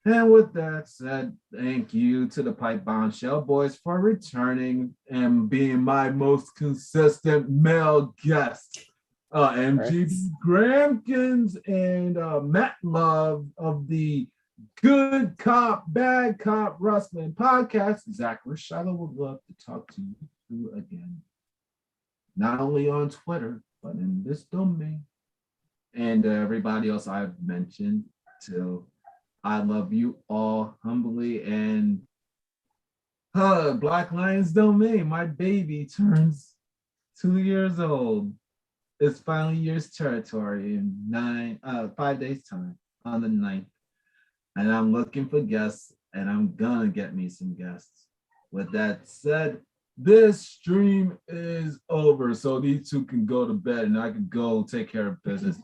And with that said, thank you to the Pipe Bombshell Boys for returning and being my most consistent male guest. MGB Gramkins and Matt Love of the Good Cop, Bad Cop Wrestling Podcast. Zach Rashada would love to talk to you again, not only on Twitter, but in this domain. And everybody else I've mentioned too. I love you all humbly. And Black Lions Domain, my baby turns 2 years old. It's finally year's territory in 5 days time on the 9th. And I'm looking for guests, and I'm gonna get me some guests. With that said, this stream is over, so these two can go to bed and I can go take care of business.